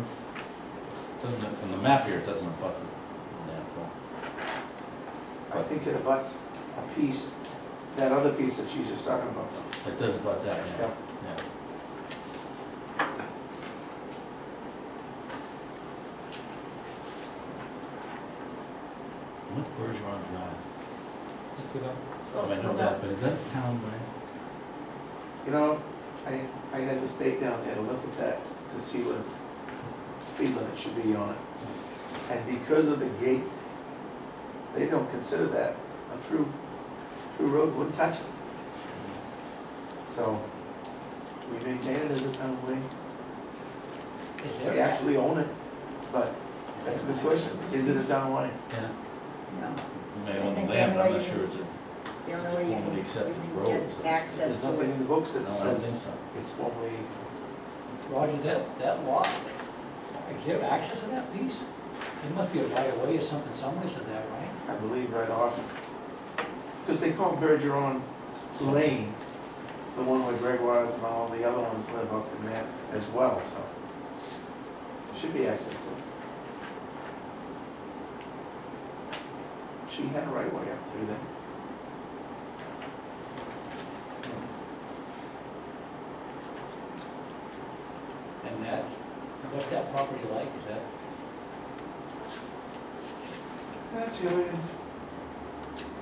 Doesn't, from the map here, it doesn't abut the landfill. I think it abuts a piece, that other piece that she's just talking about. It does abut that, yeah. Yep. Yeah. What's Bergeron Drive? Let's go down. Oh, I know that, but is that a town way? You know, I had the state down there to look at that, to see what speed limit should be on it. And because of the gate, they don't consider that a through road, wouldn't touch it. So, we maintain it as a town way. Is We there, actually own it, but that's a good question. Is it a town way? Yeah. no. You may I own the think the land, but only I'm way not you sure it's a, The It's only a way you formally can, accepted you road, can so get access There's to nothing it. in the books that no, I don't think says so. it's formally, Roger, that lot, is there access to that piece? There must be a right of way or something someplace to that, right? I believe, right off. Because they call Bergeron Lane, the one where Gregoire's and all the other ones live up in there as well, so. Should be access to it. She had a right of way up through there. And that's, what's that property like, is that? That's really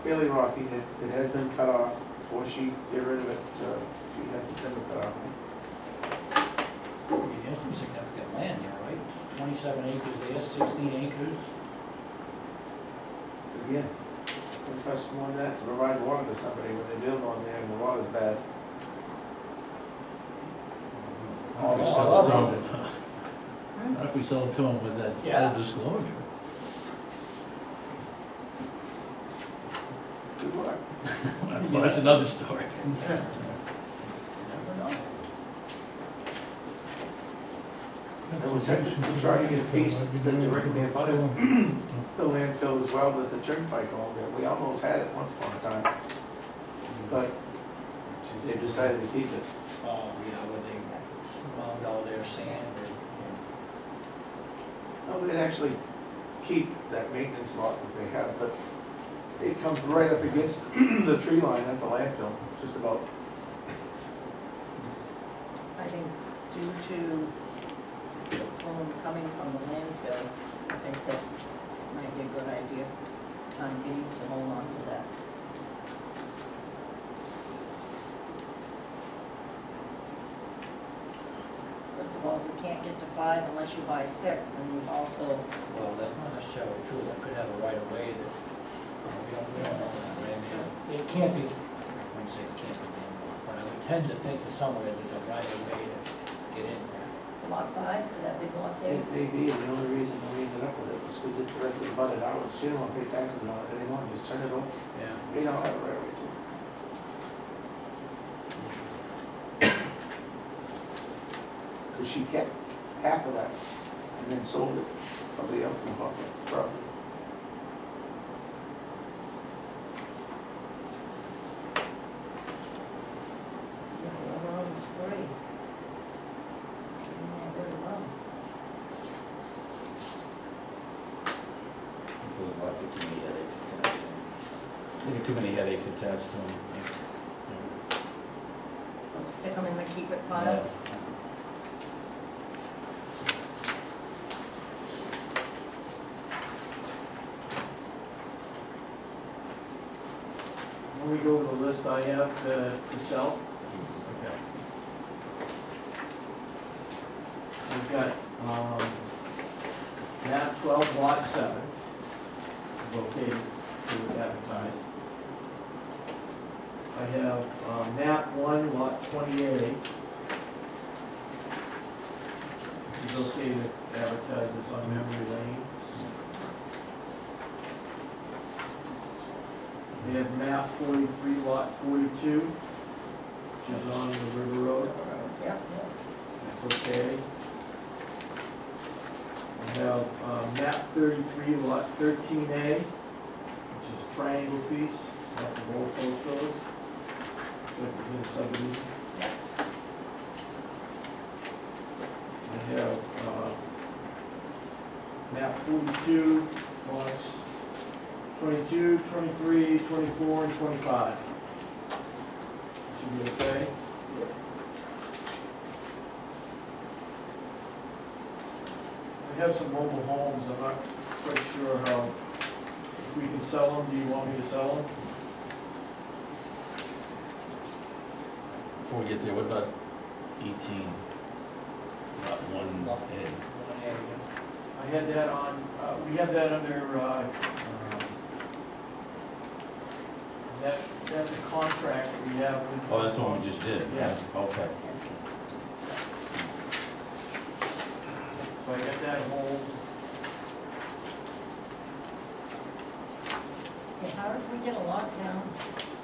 fairly rocky. It has been cut off before she get rid of it. She had the timber cut off. I mean, there's some significant land there, right? 27 acres there, 16 acres. But again, don't touch more than that to provide water to somebody when they build on there and the water's bad. What if we sell it to them? What if we sell it to them with that Yeah. full disclosure? Good luck. Well, that's another story. You never know. That was efforts to try to get a piece that directly abutted the landfill as well that the turnpike owned, and we almost had it once upon a time. But they decided to keep it. Oh, yeah, where they found all their sand No, they'd actually keep that maintenance lot that they have, but it comes right up against the tree line at the landfill, just about. I think due to the plume coming from the landfill, I think that might be a good idea, time being, to hold on to that. First of all, we can't get to 5 unless you buy 6, and you've also, well, that's not necessarily true, they could have a right of way that, we don't know that, right? I mean, it can't be, I wouldn't say it can't be, but I would tend to think that somewhere there's a right of way to get in there. lot 5, for that big lot there. It may be, and the only reason we ended up with it was because it directly abutted ours. She didn't want to pay taxes on it anymore, just turn it over. Yeah. We don't have a right of way to. Because she kept half of that and then sold it to somebody else and bought the property. Yeah, whoever owns 3. Yeah, very well. Those lots get too many headaches attached to them. They get too many headaches attached to them. So stick them in the keep it pile. When we go over the list I have to sell, okay. We've got, map 12, lot 7, is okay to advertise. I have, map 1, lot 28, is okay to advertise this on memory lane. We have map 43, lot 42, which is on the River Road. Yep. That's okay. We have map 33, lot 13A, which is a triangle piece, off the Old Post Road. So it's in a subdivision. I have map 42, lots 22, 23, 24, and 25. Should be okay. We have some mobile homes, I'm not quite sure how, if we can sell them, do you want me to sell them? Before we get there, what about 18? Lot 1A. I had that on, we have that under, that's a contract that we have with. Oh, that's the one we just did? Yes. Okay. So I got that whole, Okay, how did we get a lot down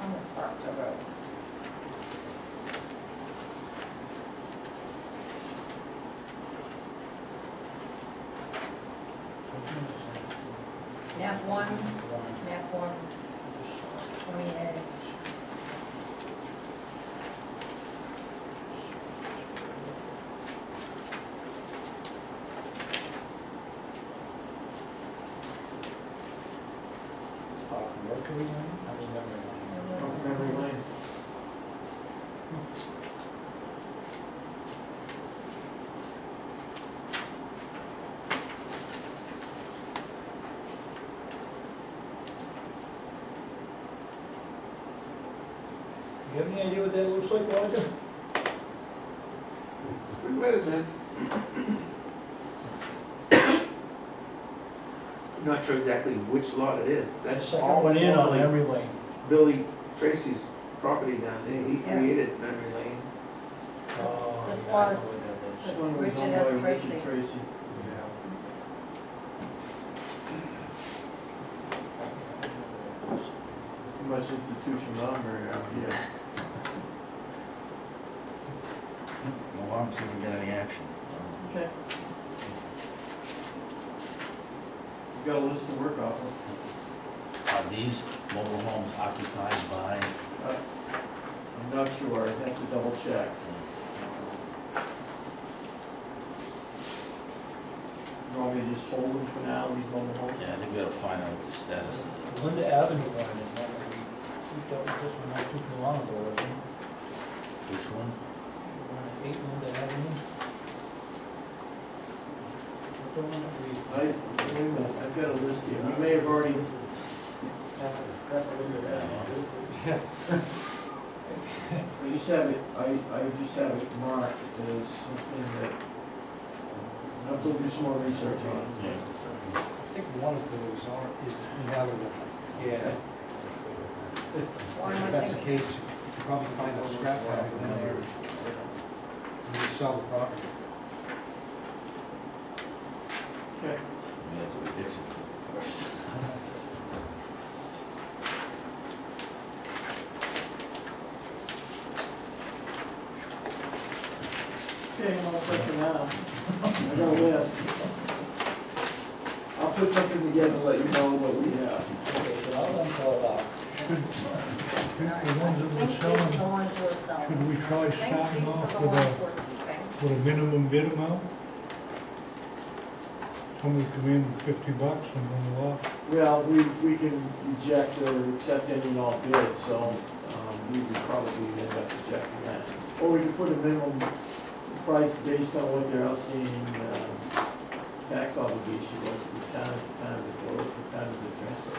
on the Proctor Road? Map 1, map 1, 28. Mercury Lane? I mean, memory lane. memory lane. You have any idea what that looks like, Roger? Wait a minute. I'm not sure exactly which lot it is. The That's second all one in on formerly memory lane. Billy Tracy's property down there. He Yeah. created Memory Lane. Oh, This yeah, I know was- where that is. This one was Richard owned S. by Tracy. Richard Tracy. Too much institution number out here. Well, I'm see if we get any action. Okay. got a list to work off of. Are these mobile homes occupied by? I'm not sure, I have to double check. You want me to just hold them for now, these mobile homes? Yeah, I think we gotta find out what the status is. Linda Avenue one is one that we dealt with this one not too long ago, wasn't it? Which one? One at 8 Linda Avenue. Is that the one that we? Wait a minute, I've got a list here, you may have already. Yeah. I just have it, I just have it marked as something that, I'll have to do some more research on. Yeah. I think one of those is inhabitable. Yeah. Why am I If that's the thinking? case, you could probably find a scrap pack in there and just sell the property. Okay. We have to fix it first. Okay, I'm all set for now. I got a list. I'll put something together to let you know what we have. Okay, so I'll then call out. The ones that I we're think these are selling, the ones we're selling. should we try I think starting these are off the with ones a, we're keeping. with a minimum bid amount? Somebody come in $50 and then walk. Well, we can reject or accept any and all bids, so, we would probably end up rejecting that. Or we could put a minimum price based on what their outstanding, tax obligation was to the town at the time of the vote, at the time of the transfer.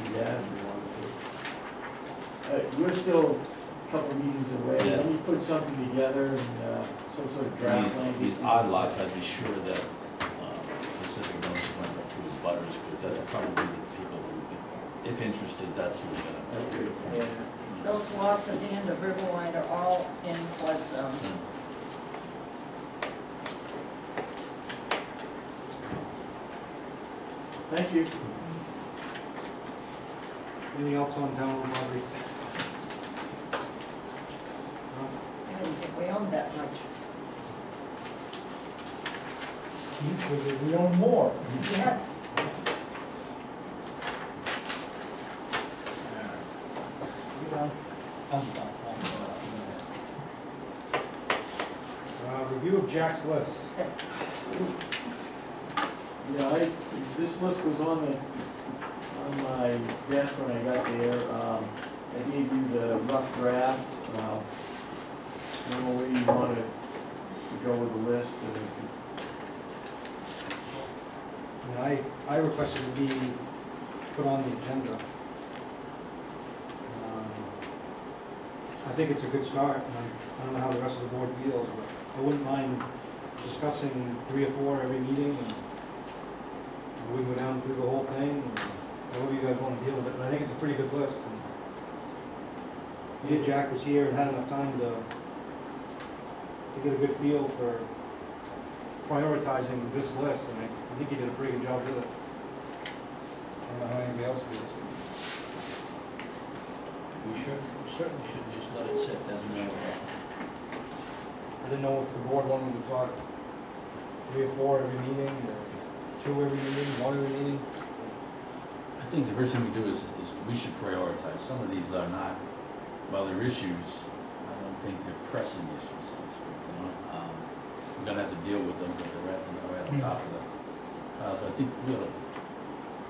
Do that if we wanted to. We're still a couple meetings away, Yeah. let me put something together and, some sort of draft language. These odd lots, I'd be sure that specific ones went up to his butters, because that's probably the people who, if interested, that's who's gonna. Okay. Yeah. Those lots at the end of Riverwind are all in flood zone. Thank you. Anything else on town road lottery? I didn't think we owned that much. Usually we own more. Yeah. Review of Jack's list. Yeah, this list was on my desk when I got there. I gave you the rough draft. I don't know where you wanted to go with the list. I requested it be put on the agenda. I think it's a good start, and I don't know how the rest of the board feels, but I wouldn't mind discussing 3 or 4 every meeting, and we go down through the whole thing, and however you guys want to deal with it, but I think it's a pretty good list. And yeah, Jack was here and had enough time to get a good feel for prioritizing this list, and I think he did a pretty good job with it. I don't know how anybody else feels. We certainly should just let it sit, doesn't it? I didn't know if the board wanted to talk 3 or 4 every meeting, or 2 every meeting, 1 every meeting. I think the first thing we do is we should prioritize. Some of these are not, while they're issues, I don't think they're pressing issues, so to speak, you know? We're gonna have to deal with them, but they're right on top of them. So I think we ought to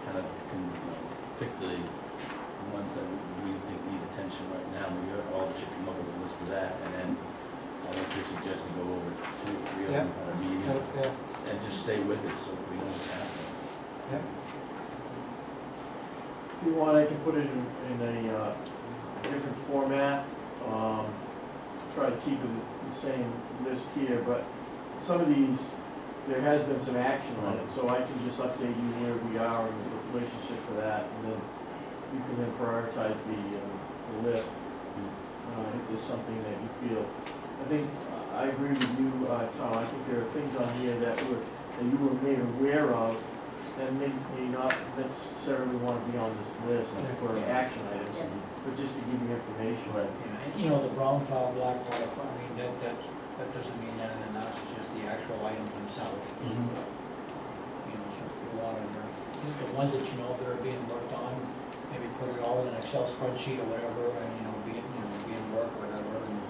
kind of, pick the ones that we think need attention right now. Maybe all should come up with a list of that, and then I would suggest to go over 2 or 3 of them at a meeting, Yeah. and just stay with it, so we know what's happening. Yeah. If you want, I can put it in a different format. Try to keep it the same list here, but some of these, there has been some action on it, so I can just update you where we are in the relationship to that, and then you can then prioritize the list, if there's something that you feel. I think, I agree with you, Tom, I think there are things on here that you were made aware of, and may not necessarily want to be on this list for action items, but just to give you information. Right. And, you know, the brown file, black file, I mean, that doesn't mean anything else, it's just the actual items themselves. Mhm. You know, so the water, the ones that you know that are being worked on, maybe put it all in an Excel spreadsheet or whatever, and, being worked, whatever, and,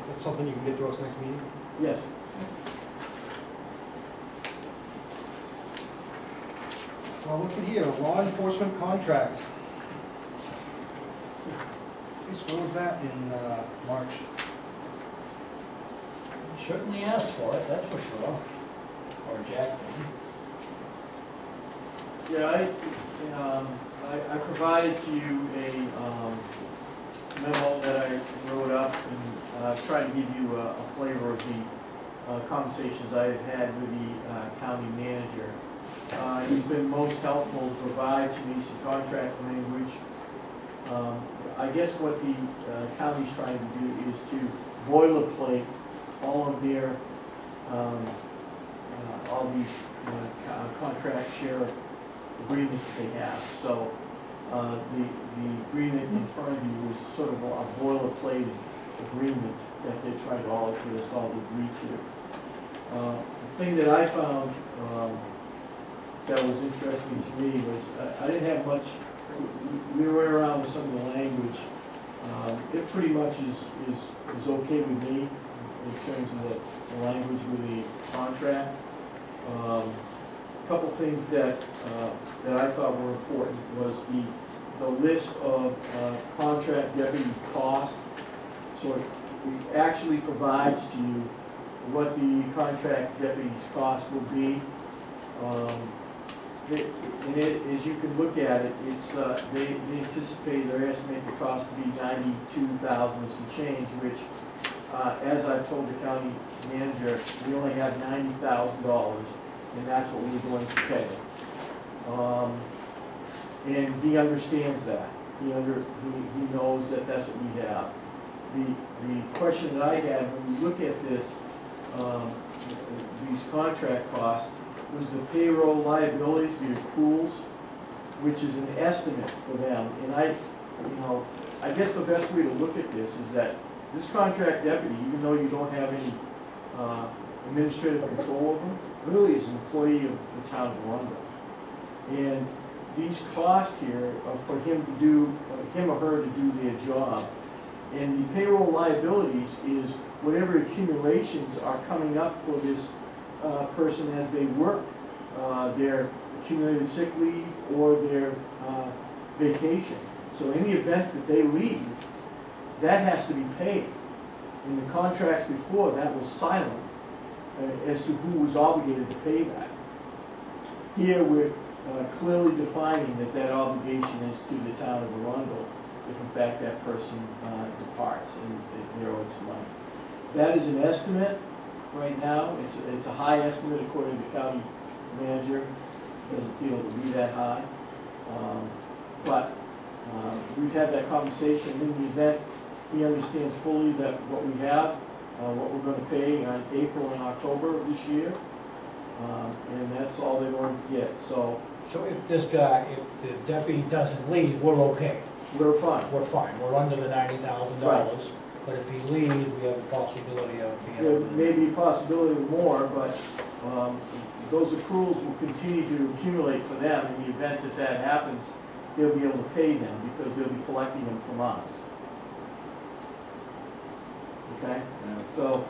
That's something you can get to us next meeting? Yes. Well, look at here, law enforcement contract. Yes, when was that? In March. certainly asked for it, that's for sure, or Jack did. Yeah, I provided to you a memo that I wrote up and tried to give you a flavor of the conversations I had had with the county manager. He's been most helpful to provide to me some contract language. I guess what the county's trying to do is to boilerplate all of their, all these contract share agreements that they have. So the agreement in front of you is sort of a boilerplate agreement that they tried to all get us all to agree to. The thing that I found that was interesting to me was I didn't have much. We went around with some of the language. It pretty much is okay with me in terms of the language with the contract. A couple things that I thought were important was the list of contract deputy costs. So it actually provides to you what the contract deputy's cost will be. As you can look at it, it's they anticipate their estimated cost to be $92,000 some change, which, as I've told the county manager, we only have $90,000, and that's what we're going to pay. And he understands that. He knows that that's what we have. The question that I had when we look at this, these contract costs, was the payroll liabilities, the accruals, which is an estimate for them. And I guess the best way to look at this is that this contract deputy, even though you don't have any administrative control over him, really is an employee of the town of Arundel. And these costs here are for him or her to do their job. And the payroll liabilities is whatever accumulations are coming up for this person as they work their accumulated sick leave or their vacation. So any event that they leave, that has to be paid. In the contracts before, that was silent as to who was obligated to pay that. Here we're clearly defining that obligation is to the town of Arundel if in fact that person departs and they're owed some money. That is an estimate. Right now, it's a high estimate according to the county manager. Doesn't feel it would be that high. But we've had that conversation. In the event he understands fully that what we have, what we're going to pay on April and October of this year, and that's all they're going to get. So if this guy, if the deputy doesn't leave, we're okay. we're fine. We're fine, we're under the $90,000. Right. But if he leaves, we have a possibility of being. There may be a possibility of more, but those accruals will continue to accumulate for them. In the event that that happens, they'll be able to pay them because they'll be collecting them from us. Okay? So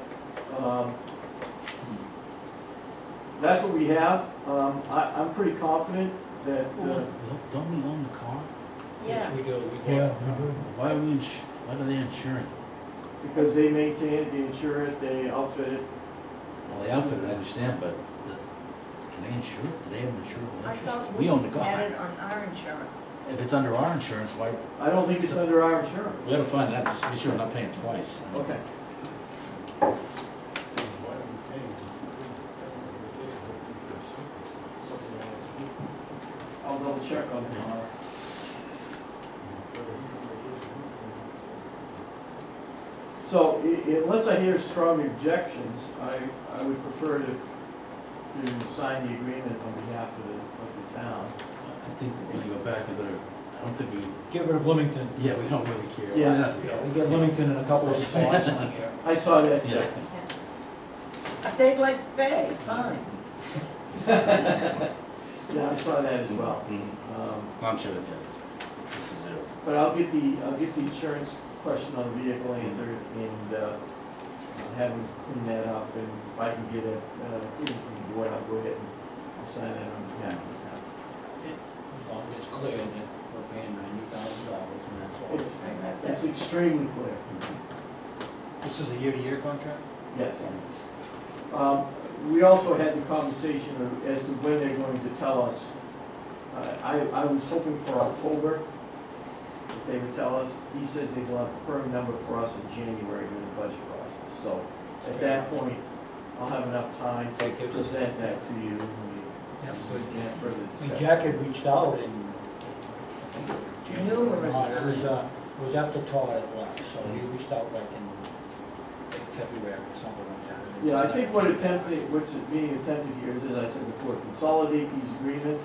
that's what we have. I'm pretty confident that Don't we own the car? Yes, Yeah. we do. Why do they insure it? because they maintain it, they insure it, they outfit it. Well, the outfit, I understand, but can they insure it? Do they have insurable I interest? thought We own the we had car. it on our insurance. If it's under our insurance, why, I don't think it's under our insurance. we gotta find that, just to be sure we're not paying twice. Okay. I'll double check on it tomorrow. So unless I hear strong objections, I would prefer to sign the agreement on behalf of the town. I think we're gonna go back, I better I don't think we, Get rid of Leamington. yeah, we don't really care. Yeah. Yeah, we get Leamington in a couple of spots on here. I saw that too. Yeah. If they'd like to pay, fine. Yeah, I saw that as well. I'm sure that this is it. But I'll get the insurance question on the vehicle answered and, have him clean that up, and if I can get a, approval from the board, I'll go ahead and sign that on behalf of the town. As long as it's clear that we're paying $90,000 and that's all. It's, And that's it's it. extremely clear. This is a year-to-year contract? Yes. Yes. We also had the conversation as to when they're going to tell us. I was hoping for October, if they would tell us. He says they will have a firm number for us in January during the budget process. So at that point, I'll have enough time to present that to you, and we can have further I mean, discussion. Jack had reached out in, Numerous it was after Todd had left, so he reached out like in February or something like that. and it Yeah, I just think never- what's being attempted here is, as I said before, consolidate these agreements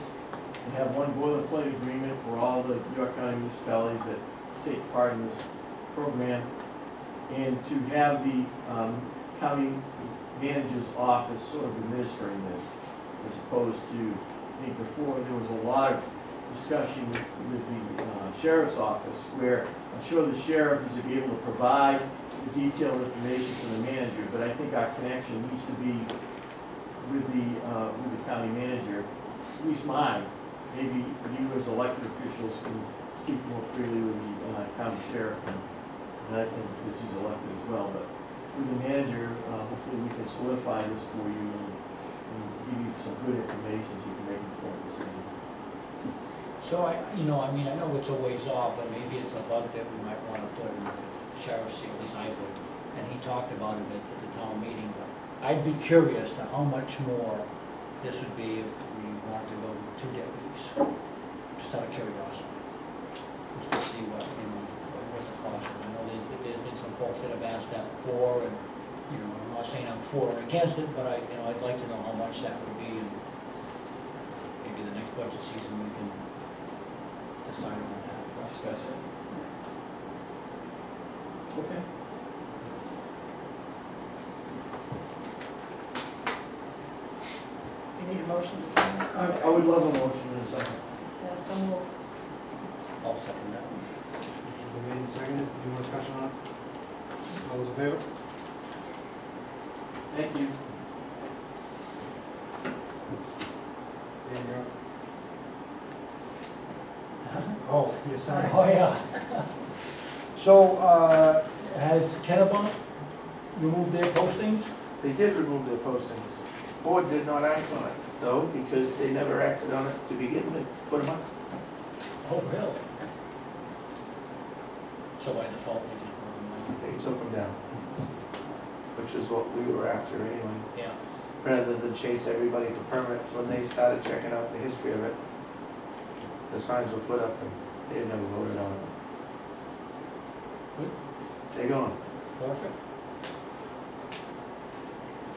and have one boilerplate agreement for all the York County municipalities that take part in this program, and to have the county manager's office sort of administering this, as opposed to, I think before, there was a lot of discussion with the sheriff's office, where I'm sure the sheriff is able to provide the detailed information to the manager, but I think our connection needs to be with the county manager, at least mine. Maybe you as elected officials can speak more freely with the county sheriff, and I think because he's elected as well, but with the manager, hopefully we can solidify this for you and give you some good information so you can make informed decisions. So I mean, I know it's a ways off, but maybe it's a bug that we might want to put in the sheriff's seat, at least I would. And he talked about it at the town meeting, but I'd be curious to how much more this would be if we wanted to go with 2 deputies, just out of curiosity. Just to see what the cost is. I know there's been some folks that have asked that before, and, I'm not saying I'm for or against it, but I'd like to know how much that would be, and maybe the next budget season we can decide on that. Discuss it. Okay. You need a motion to sign? I would love a motion in a second. Yeah, so move. I'll second that. Motion been made and seconded. Any more discussion on it? All those in favor? Thank you. Dan, you're up. Oh, your signs. Oh, yeah. So, has Kennebunk removed their postings? They did remove their postings. Board did not act on it, though, because they never acted on it to begin with, put them up. Oh, really? So by default, they just put them They took them down, which is what we were after anyway. on. Yeah. Rather than chase everybody for permits, when they started checking out the history of it, the signs were put up and they never voted on it. Good. They're gone. Perfect.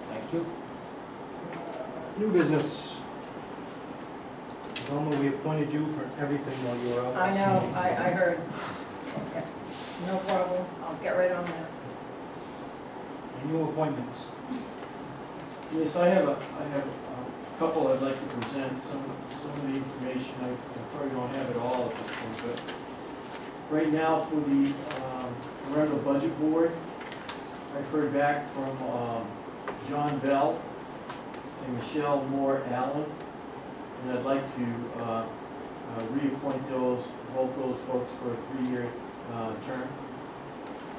Thank you. New business. Norma, we appointed you for everything while you were out. I know, I heard. Okay. No problem, I'll get right on that. Annual appointments. Yes, I have a couple I'd like to present, some of the information, I probably don't have it all at this point, but right now for the Parental Budget Board, I've heard back from John Bell and Michelle Moore Allen, and I'd like to reappoint both those folks for a 3-year term.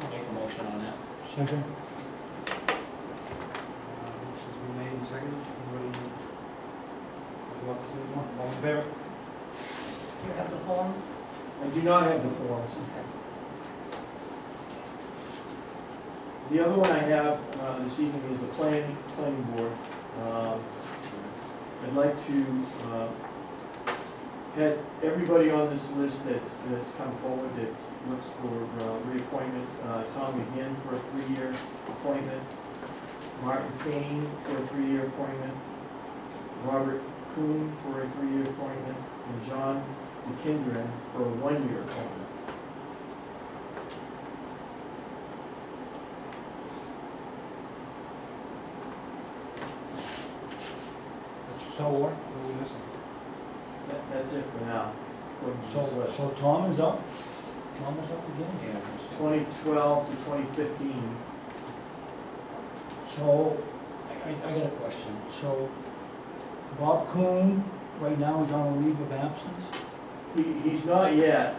I'll make a motion on that. Second. Motion's been made and seconded. Anybody want to say more? All in favor? Do you have the forms? I do not have the forms. The other one I have this evening is the planning board. I'd like to have everybody on this list that's come forward that looks for reappointment. Tom McGinn for a 3-year appointment. Martin Kane for a 3-year appointment. Robert Kuhn for a 3-year appointment. And John McKendron for a 1-year appointment. So what? What are we missing? That's it for now. according to this list. So Tom is up? Tom is up again? Yeah. 2012 to 2015. So, I got a question. So, Bob Kuhn, right now, is on a leave of absence? He's not yet.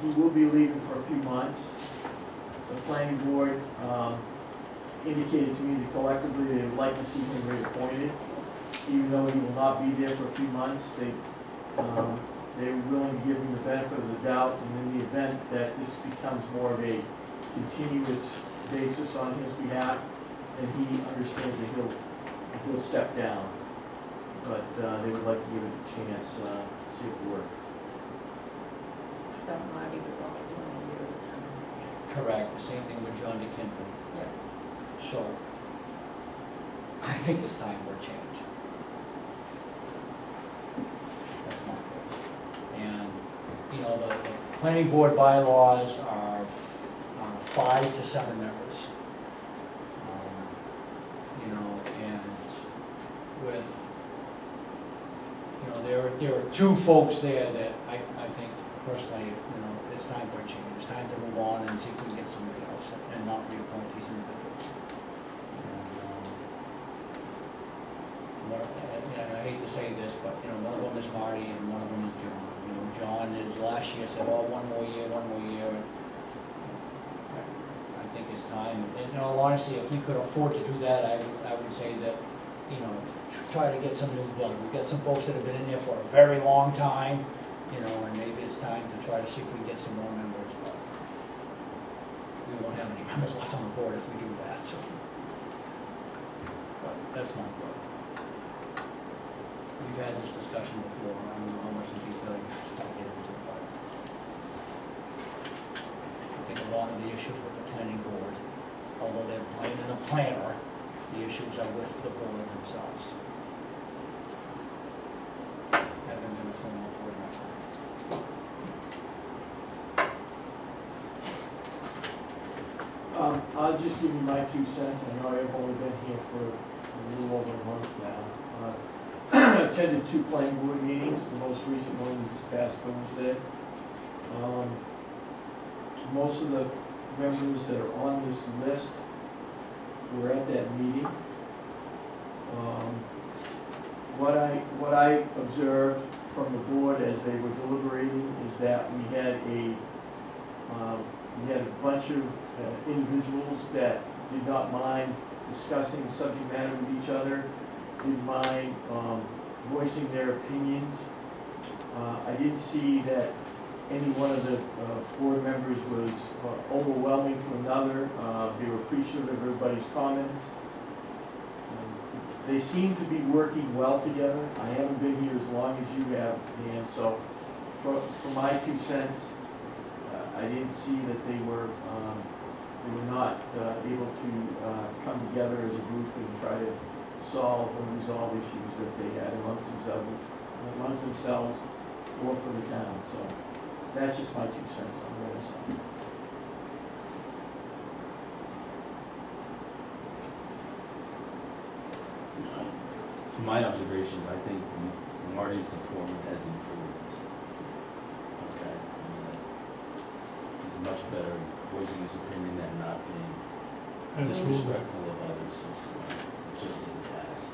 He will be leaving for a few months. The planning board indicated to me that collectively they would like to see him reappointed. Even though he will not be there for a few months, they were willing to give him the benefit of the doubt, and in the event that this becomes more of a continuous basis on his behalf, and he understands that he'll step down. But they would like to give it a chance, to see it work. I thought Marty would only do it a year at a time. Correct, the same thing with John DeKinton. Yeah. So, I think it's time for a change. That's my opinion. And, you know, the planning board bylaws are 5 to 7 members. You know, and with, you know, there are 2 folks there that I think personally, you know, it's time for a change. It's time to move on and see if we can get somebody else and not reappoint these individuals. And I hate to say this, but, you know, one of them is Marty and one of them is John. You know, John is last year said, oh, one more year. And I think it's time. And in all honesty, if we could afford to do that, I would say that, you know, try to get some new blood. We've got some folks that have been in there for a very long time, you know, and maybe it's time to try to see if we can get some more members. But we won't have any members left on the board if we do that, so. But that's my thought. We've had this discussion before, I don't know how much detail you guys want to get into, but I think a lot of the issues with the planning board, although they're blaming the planner, the issues are with the board themselves. Haven't been a formal board myself. I'll just give you my 2 cents. I know I've only been here for a little over a month now. Attended 2 planning board meetings. The most recent one was this past Thursday. Most of the members that are on this list were at that meeting. What I observed from the board as they were deliberating is that we had a bunch of individuals that did not mind discussing subject matter with each other, didn't mind voicing their opinions. I didn't see that any one of the board members was overwhelming to another. They were appreciative of everybody's comments. They seem to be working well together. I haven't been here as long as you have, Dan, so for my 2 cents, I didn't see that they were not able to come together as a group and try to solve or resolve issues that they had amongst themselves or for the town. So that's just my 2 cents on the other side. From my observations, I think Marty's deportment has improved. Okay. He's much better voicing his opinion and not being disrespectful of others, just in the past.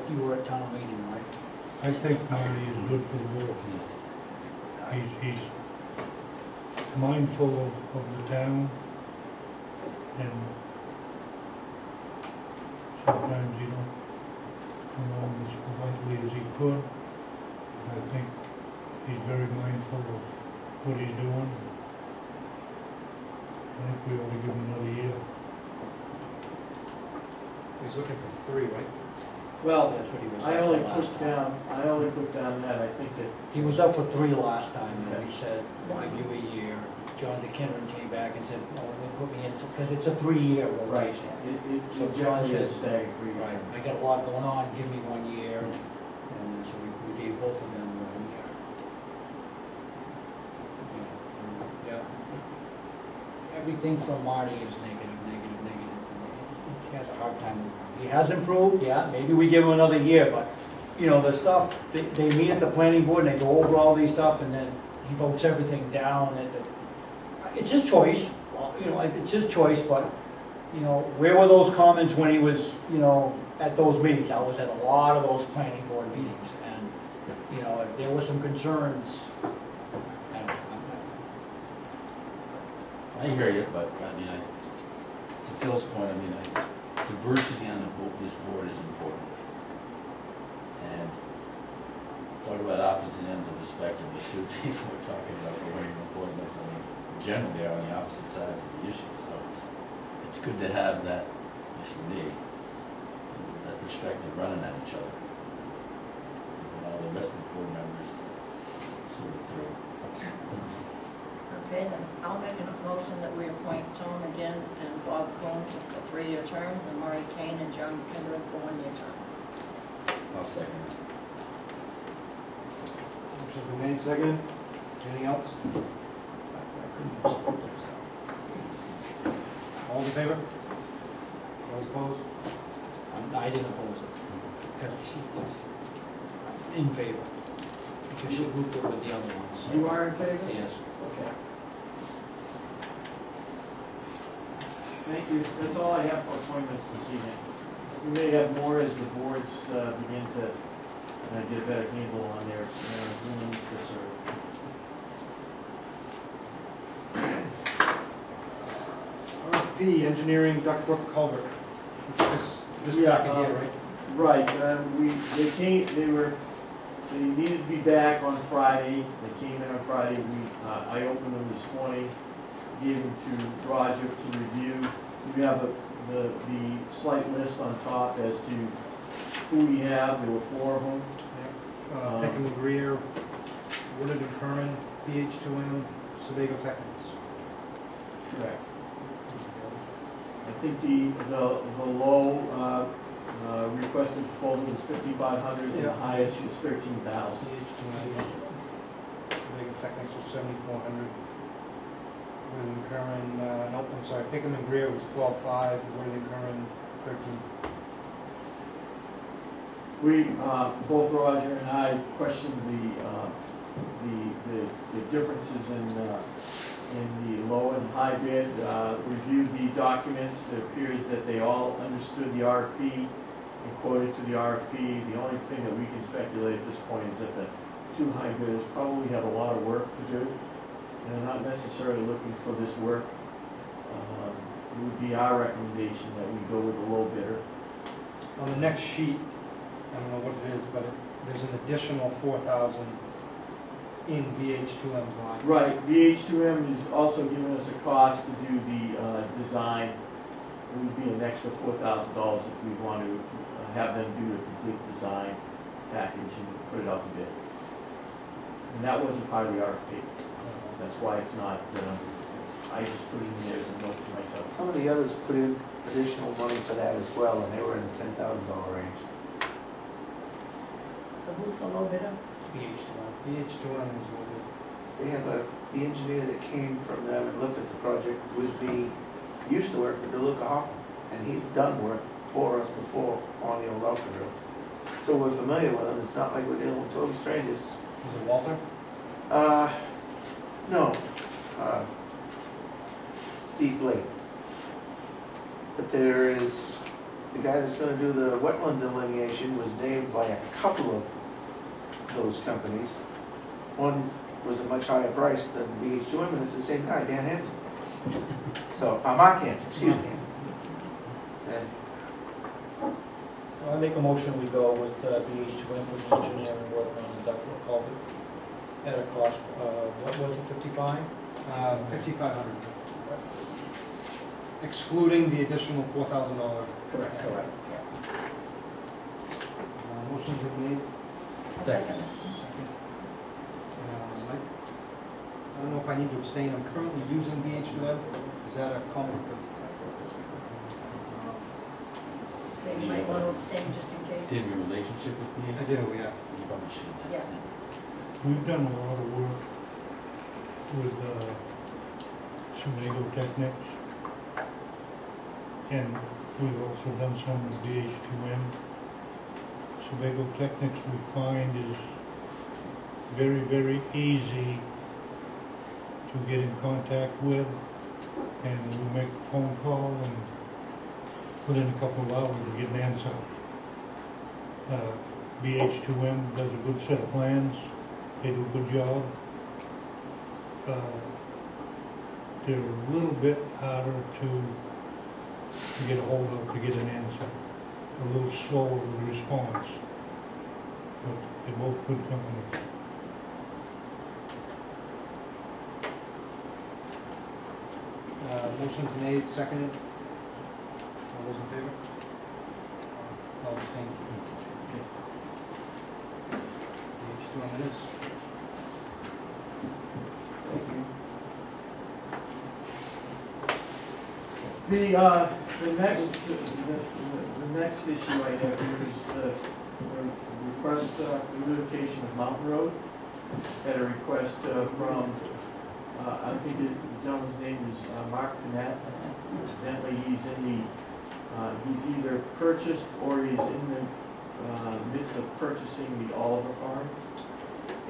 You were at town meeting, right? I think Marty is good for the board. He's mindful of the town, and sometimes he don't come on as politely as he could. I think he's very mindful of what he's doing. I think we ought to give him another year. He's looking for 3, right? Well, That's what he was I saying only last put time. down that I think that He was up for 3 last time, and Okay. we said, we'll give you a year. John DeKinnon came back and said, no, they put me in, because it's a 3-year rotation. it So John generally is says, staggered 3 years. right, I got a lot going on, give me 1 year, and so we gave both of them 1 year. everything from Marty is negative, negative, negative. He has a hard time. He has improved, yeah, maybe we give him another year, but, you know, the stuff, they meet at the planning board and they go over all these stuff and then he votes everything down at the, it's his choice, well, you know, it's his choice, but, you know, where were those comments when he was, you know, at those meetings? I was at a lot of those planning board meetings and, you know, if there were some concerns. I hear you, but I mean, to Phil's point, I mean, diversity on this board is important. And talk about opposite ends of the spectrum, the two people we're talking about for winning appointments, I mean, generally they're on the opposite sides of the issue, so it's good to have that, at least for me, that perspective running at each other. While the rest of the board members sort of through. Okay, then I'll make a motion that we appoint Tom again and Bob Combs for 3-year terms and Murray Kane and John Kindred for 1-year terms. I'll second it. Motion's been made, seconded. Anything else? All in favor? All opposed? I didn't oppose it, because she was in favor, because she grouped it with the other ones. so- You are in favor? Yes. Okay. Thank you. That's all I have for appointments this evening. We may have more as the boards begin to get a better handle on their who needs to serve. RFP, engineering Duckbrook Culvert. This Yeah, packet here, right? Right, they needed to be back on Friday, they came in on Friday, I opened them this morning, gave them to Roger to review. We have the slight list on top as to who we have, there were 4 of them. Peckham and Greer, Woodard and Curran, BH2M, Sebago Technics. Correct. I think the low requested proposal was 5,500, and the highest was 13,000. BH2M, Sebago Technics was 7,400. Woodard and Curran, nope, I'm sorry, Peckham and Greer was 12,500, Woodard and Curran, 13. We, both Roger and I questioned the differences in the low and high bid, reviewed the documents. It appears that they all understood the RFP and quoted to the RFP. The only thing that we can speculate at this point is that the 2 high bidders probably have a lot of work to do, and they're not necessarily looking for this work. It would be our recommendation that we go with the low bidder. On the next sheet, I don't know what it is, but there's an additional 4,000 in BH2M's line. Right, BH2M is also giving us a cost to do the design. It would be an extra $4,000 if we want to have them do a complete design package and put it out to bid. And that wasn't part of the RFP. That's why it's not, I just put it in there as a note to myself. Some of the others put in additional money for that as well, and they were in the $10,000 range. So who's the low bidder? BH2M. BH2M is what They have the engineer that came from them and looked at the project was used to work for DeLuca Hoffman, and he's done work for us before on the old Rockford Road. So we're familiar with him. It's not like we're dealing with total strangers. is it Walter? No. Steve Blake. But there is, the guy that's gonna do the wetland delineation was named by a couple of those companies. One was a much higher price than BH2M, and it's the same guy, Dan Hampton. So, Mark Hampton, excuse me. And I make a motion, we go with BH2M with the engineering work on the ductwork culvert at a cost, what was it, 55? 5,500. Excluding the additional $4,000. Correct. Motion's been made. Second. Mike? I don't know if I need to abstain. I'm currently using BH2M. Is that a conflict of? Maybe you might want to abstain just in case. Did your relationship with me? I do, yeah. You probably should. Yeah. We've done a lot of work with Sebago Technics. And we've also done some with BH2M. Sebago Technics we find is very, very easy to get in contact with, and we make a phone call and within a couple of hours we get an answer. BH2M does a good set of plans, they do a good job. They're a little bit harder to get a hold of, to get an answer. A little slower with the response, but they're both good companies. Motion's made, seconded. All those in favor? All abstained. BH2M it is. The next issue I have here is the request for relocation of Mountain Road. Had a request from, I think the gentleman's name is Mark Panett. Incidentally, he's either purchased or he's in the midst of purchasing the Oliver Farm.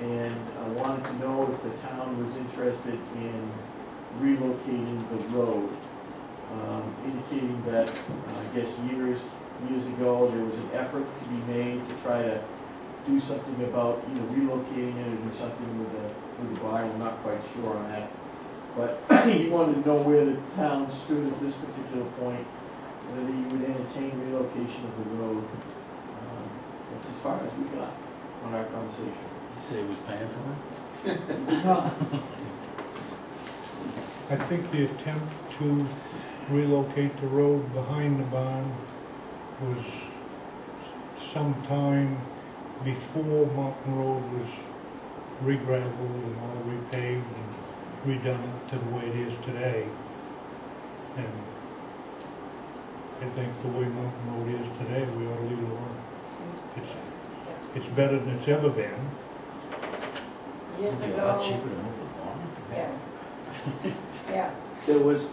And I wanted to know if the town was interested in relocating the road. Indicating that, I guess years ago, there was an effort to be made to try to do something about, relocating it or do something with the barn. I'm not quite sure on that. But he wanted to know where the town stood at this particular point, whether he would entertain relocation of the road. That's as far as we got on our conversation. You said he was paying for it? I think the attempt to relocate the road behind the barn was sometime before Mountain Road was re-gravelled and all repaved and redone to the way it is today. And I think the way Mountain Road is today, we ought to leave it alone. It's better than it's ever been. Years It'd be a lot ago, cheaper to move the barn. yeah. Yeah, There was,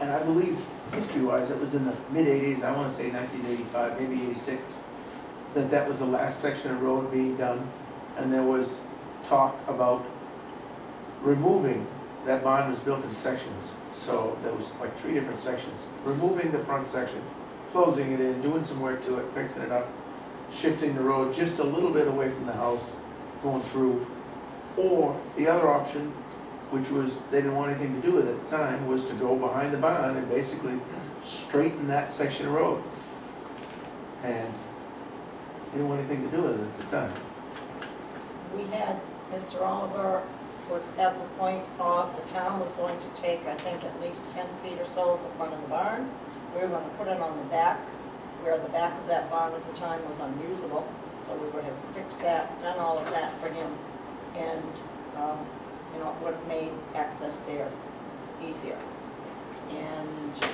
and I believe history-wise, it was in the mid-80s, I want to say 1985, maybe 86, that was the last section of road being done, and there was talk about removing, that barn was built in sections, so there was like 3 different sections, removing the front section, closing it in, doing some work to it, fixing it up, shifting the road just a little bit away from the house, going through, or the other option, which was, they didn't want anything to do with it at the time, was to go behind the barn and basically straighten that section of road. And they didn't want anything to do with it at the time. we had, Mr. Oliver was at the point of, the town was going to take, I think, at least 10 feet or so of the front of the barn. We were going to put it on the back, where the back of that barn at the time was unusable. So we would have fixed that, done all of that for him, and it would have made access there easier. And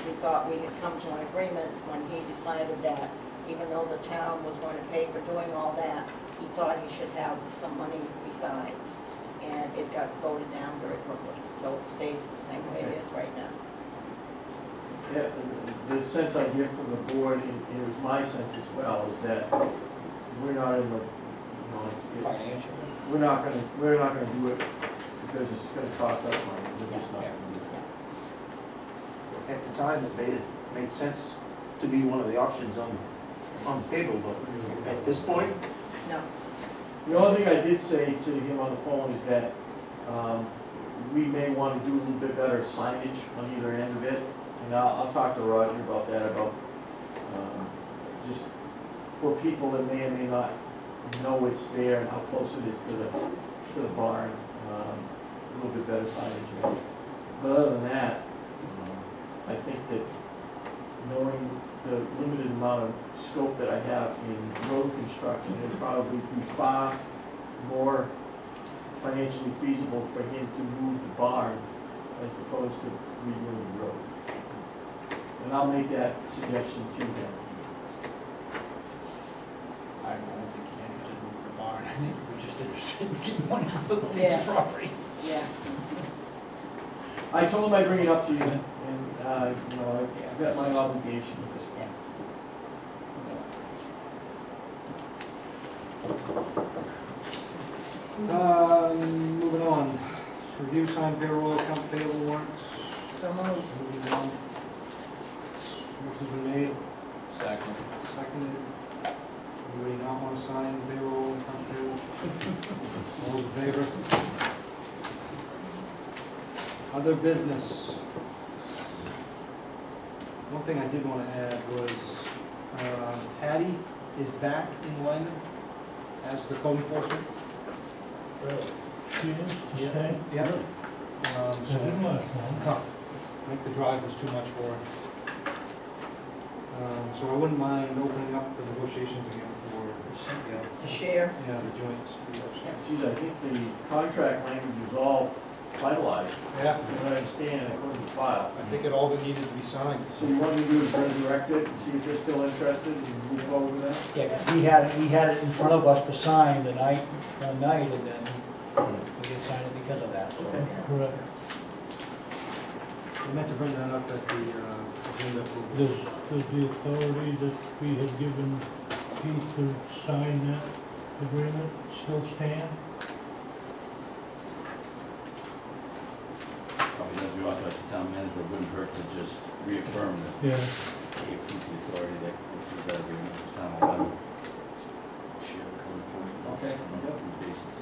we thought we had come to an agreement when he decided that even though the town was going to pay for doing all that, he thought he should have some money besides. And it got voted down very quickly, so it stays the same way it is right now. Yeah, the sense I get from the board, and it was my sense as well, is that we're not in the, Financial. we're not gonna do it because it's gonna cost us money. We're just not gonna do it. At the time, it made sense to be one of the options on the table, but at this point, No, The only thing I did say to him on the phone is that we may want to do a little bit better signage on either end of it. And I'll talk to Roger about that, about just for people that may or may not know it's there and how close it is to the barn, a little bit better signage. But other than that, I think that knowing the limited amount of scope that I have in road construction, it would probably be far more financially feasible for him to move the barn as opposed to redoing the road. And I'll make that suggestion to him. I don't think he's interested in moving the barn. I think we're just interested in getting money for the piece Yeah. of property. yeah. I told him I'd bring it up to you, and, you know, I've got my obligation at this point. Moving on, review signed payroll, account payable warrants. So moved. Moving on. Motion's been made, Second. seconded. Anybody not want to sign payroll, account payable? All those in favor? Other business. One thing I did want to add was, Patty is back in Lyman as the code enforcement. Okay. Yep. I So, didn't last long. I think the drive was too much for her. So I wouldn't mind opening up the negotiations again for, To share. yeah, the joints. Geez, I think the contract language is all finalized, Yeah, from what I understand, according to the file. I think it all that needed to be signed. So you want me to do is resurrect it and see if they're still interested and move forward with that? Yeah, he had it in front of us to sign the night, one night, and then we didn't sign it because of that, so. Correct. I meant to bring that up at the agenda approval. Does the authority that we had given Pete to sign that agreement still stand? Probably as we authorize the town manager, it wouldn't hurt to just reaffirm that Yeah. he approves the authority that is that agreement with the town of Lyman. Share code enforcement Okay. officer on a monthly basis.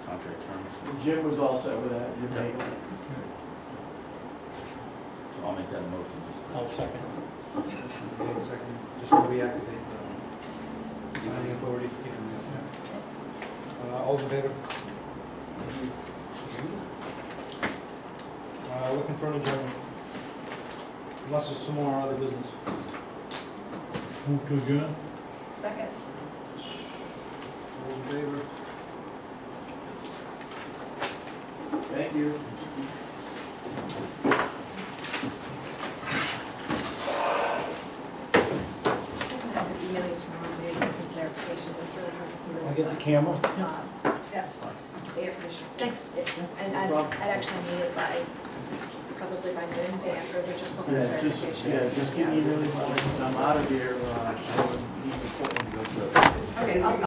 Contract terms. Jim was all set with that, Jim Nagel. So I'll make that a motion just to. I'll second. Motion made, seconded, just to reactivate the signing authority. All those in favor? Looking for an adjournment. Unless there's some more other business. Move to adjourn? Second. All those in favor? Thank you. Email you tomorrow, maybe get some clarifications, it's really hard to hear. I get the camera? That's fine. The air conditioner. Thanks. And problem. I'd actually need it by, probably by noon, the answers are just posted clarification. Just give me a really, I'm out of here, I would need the appointment to go through. Okay, I'll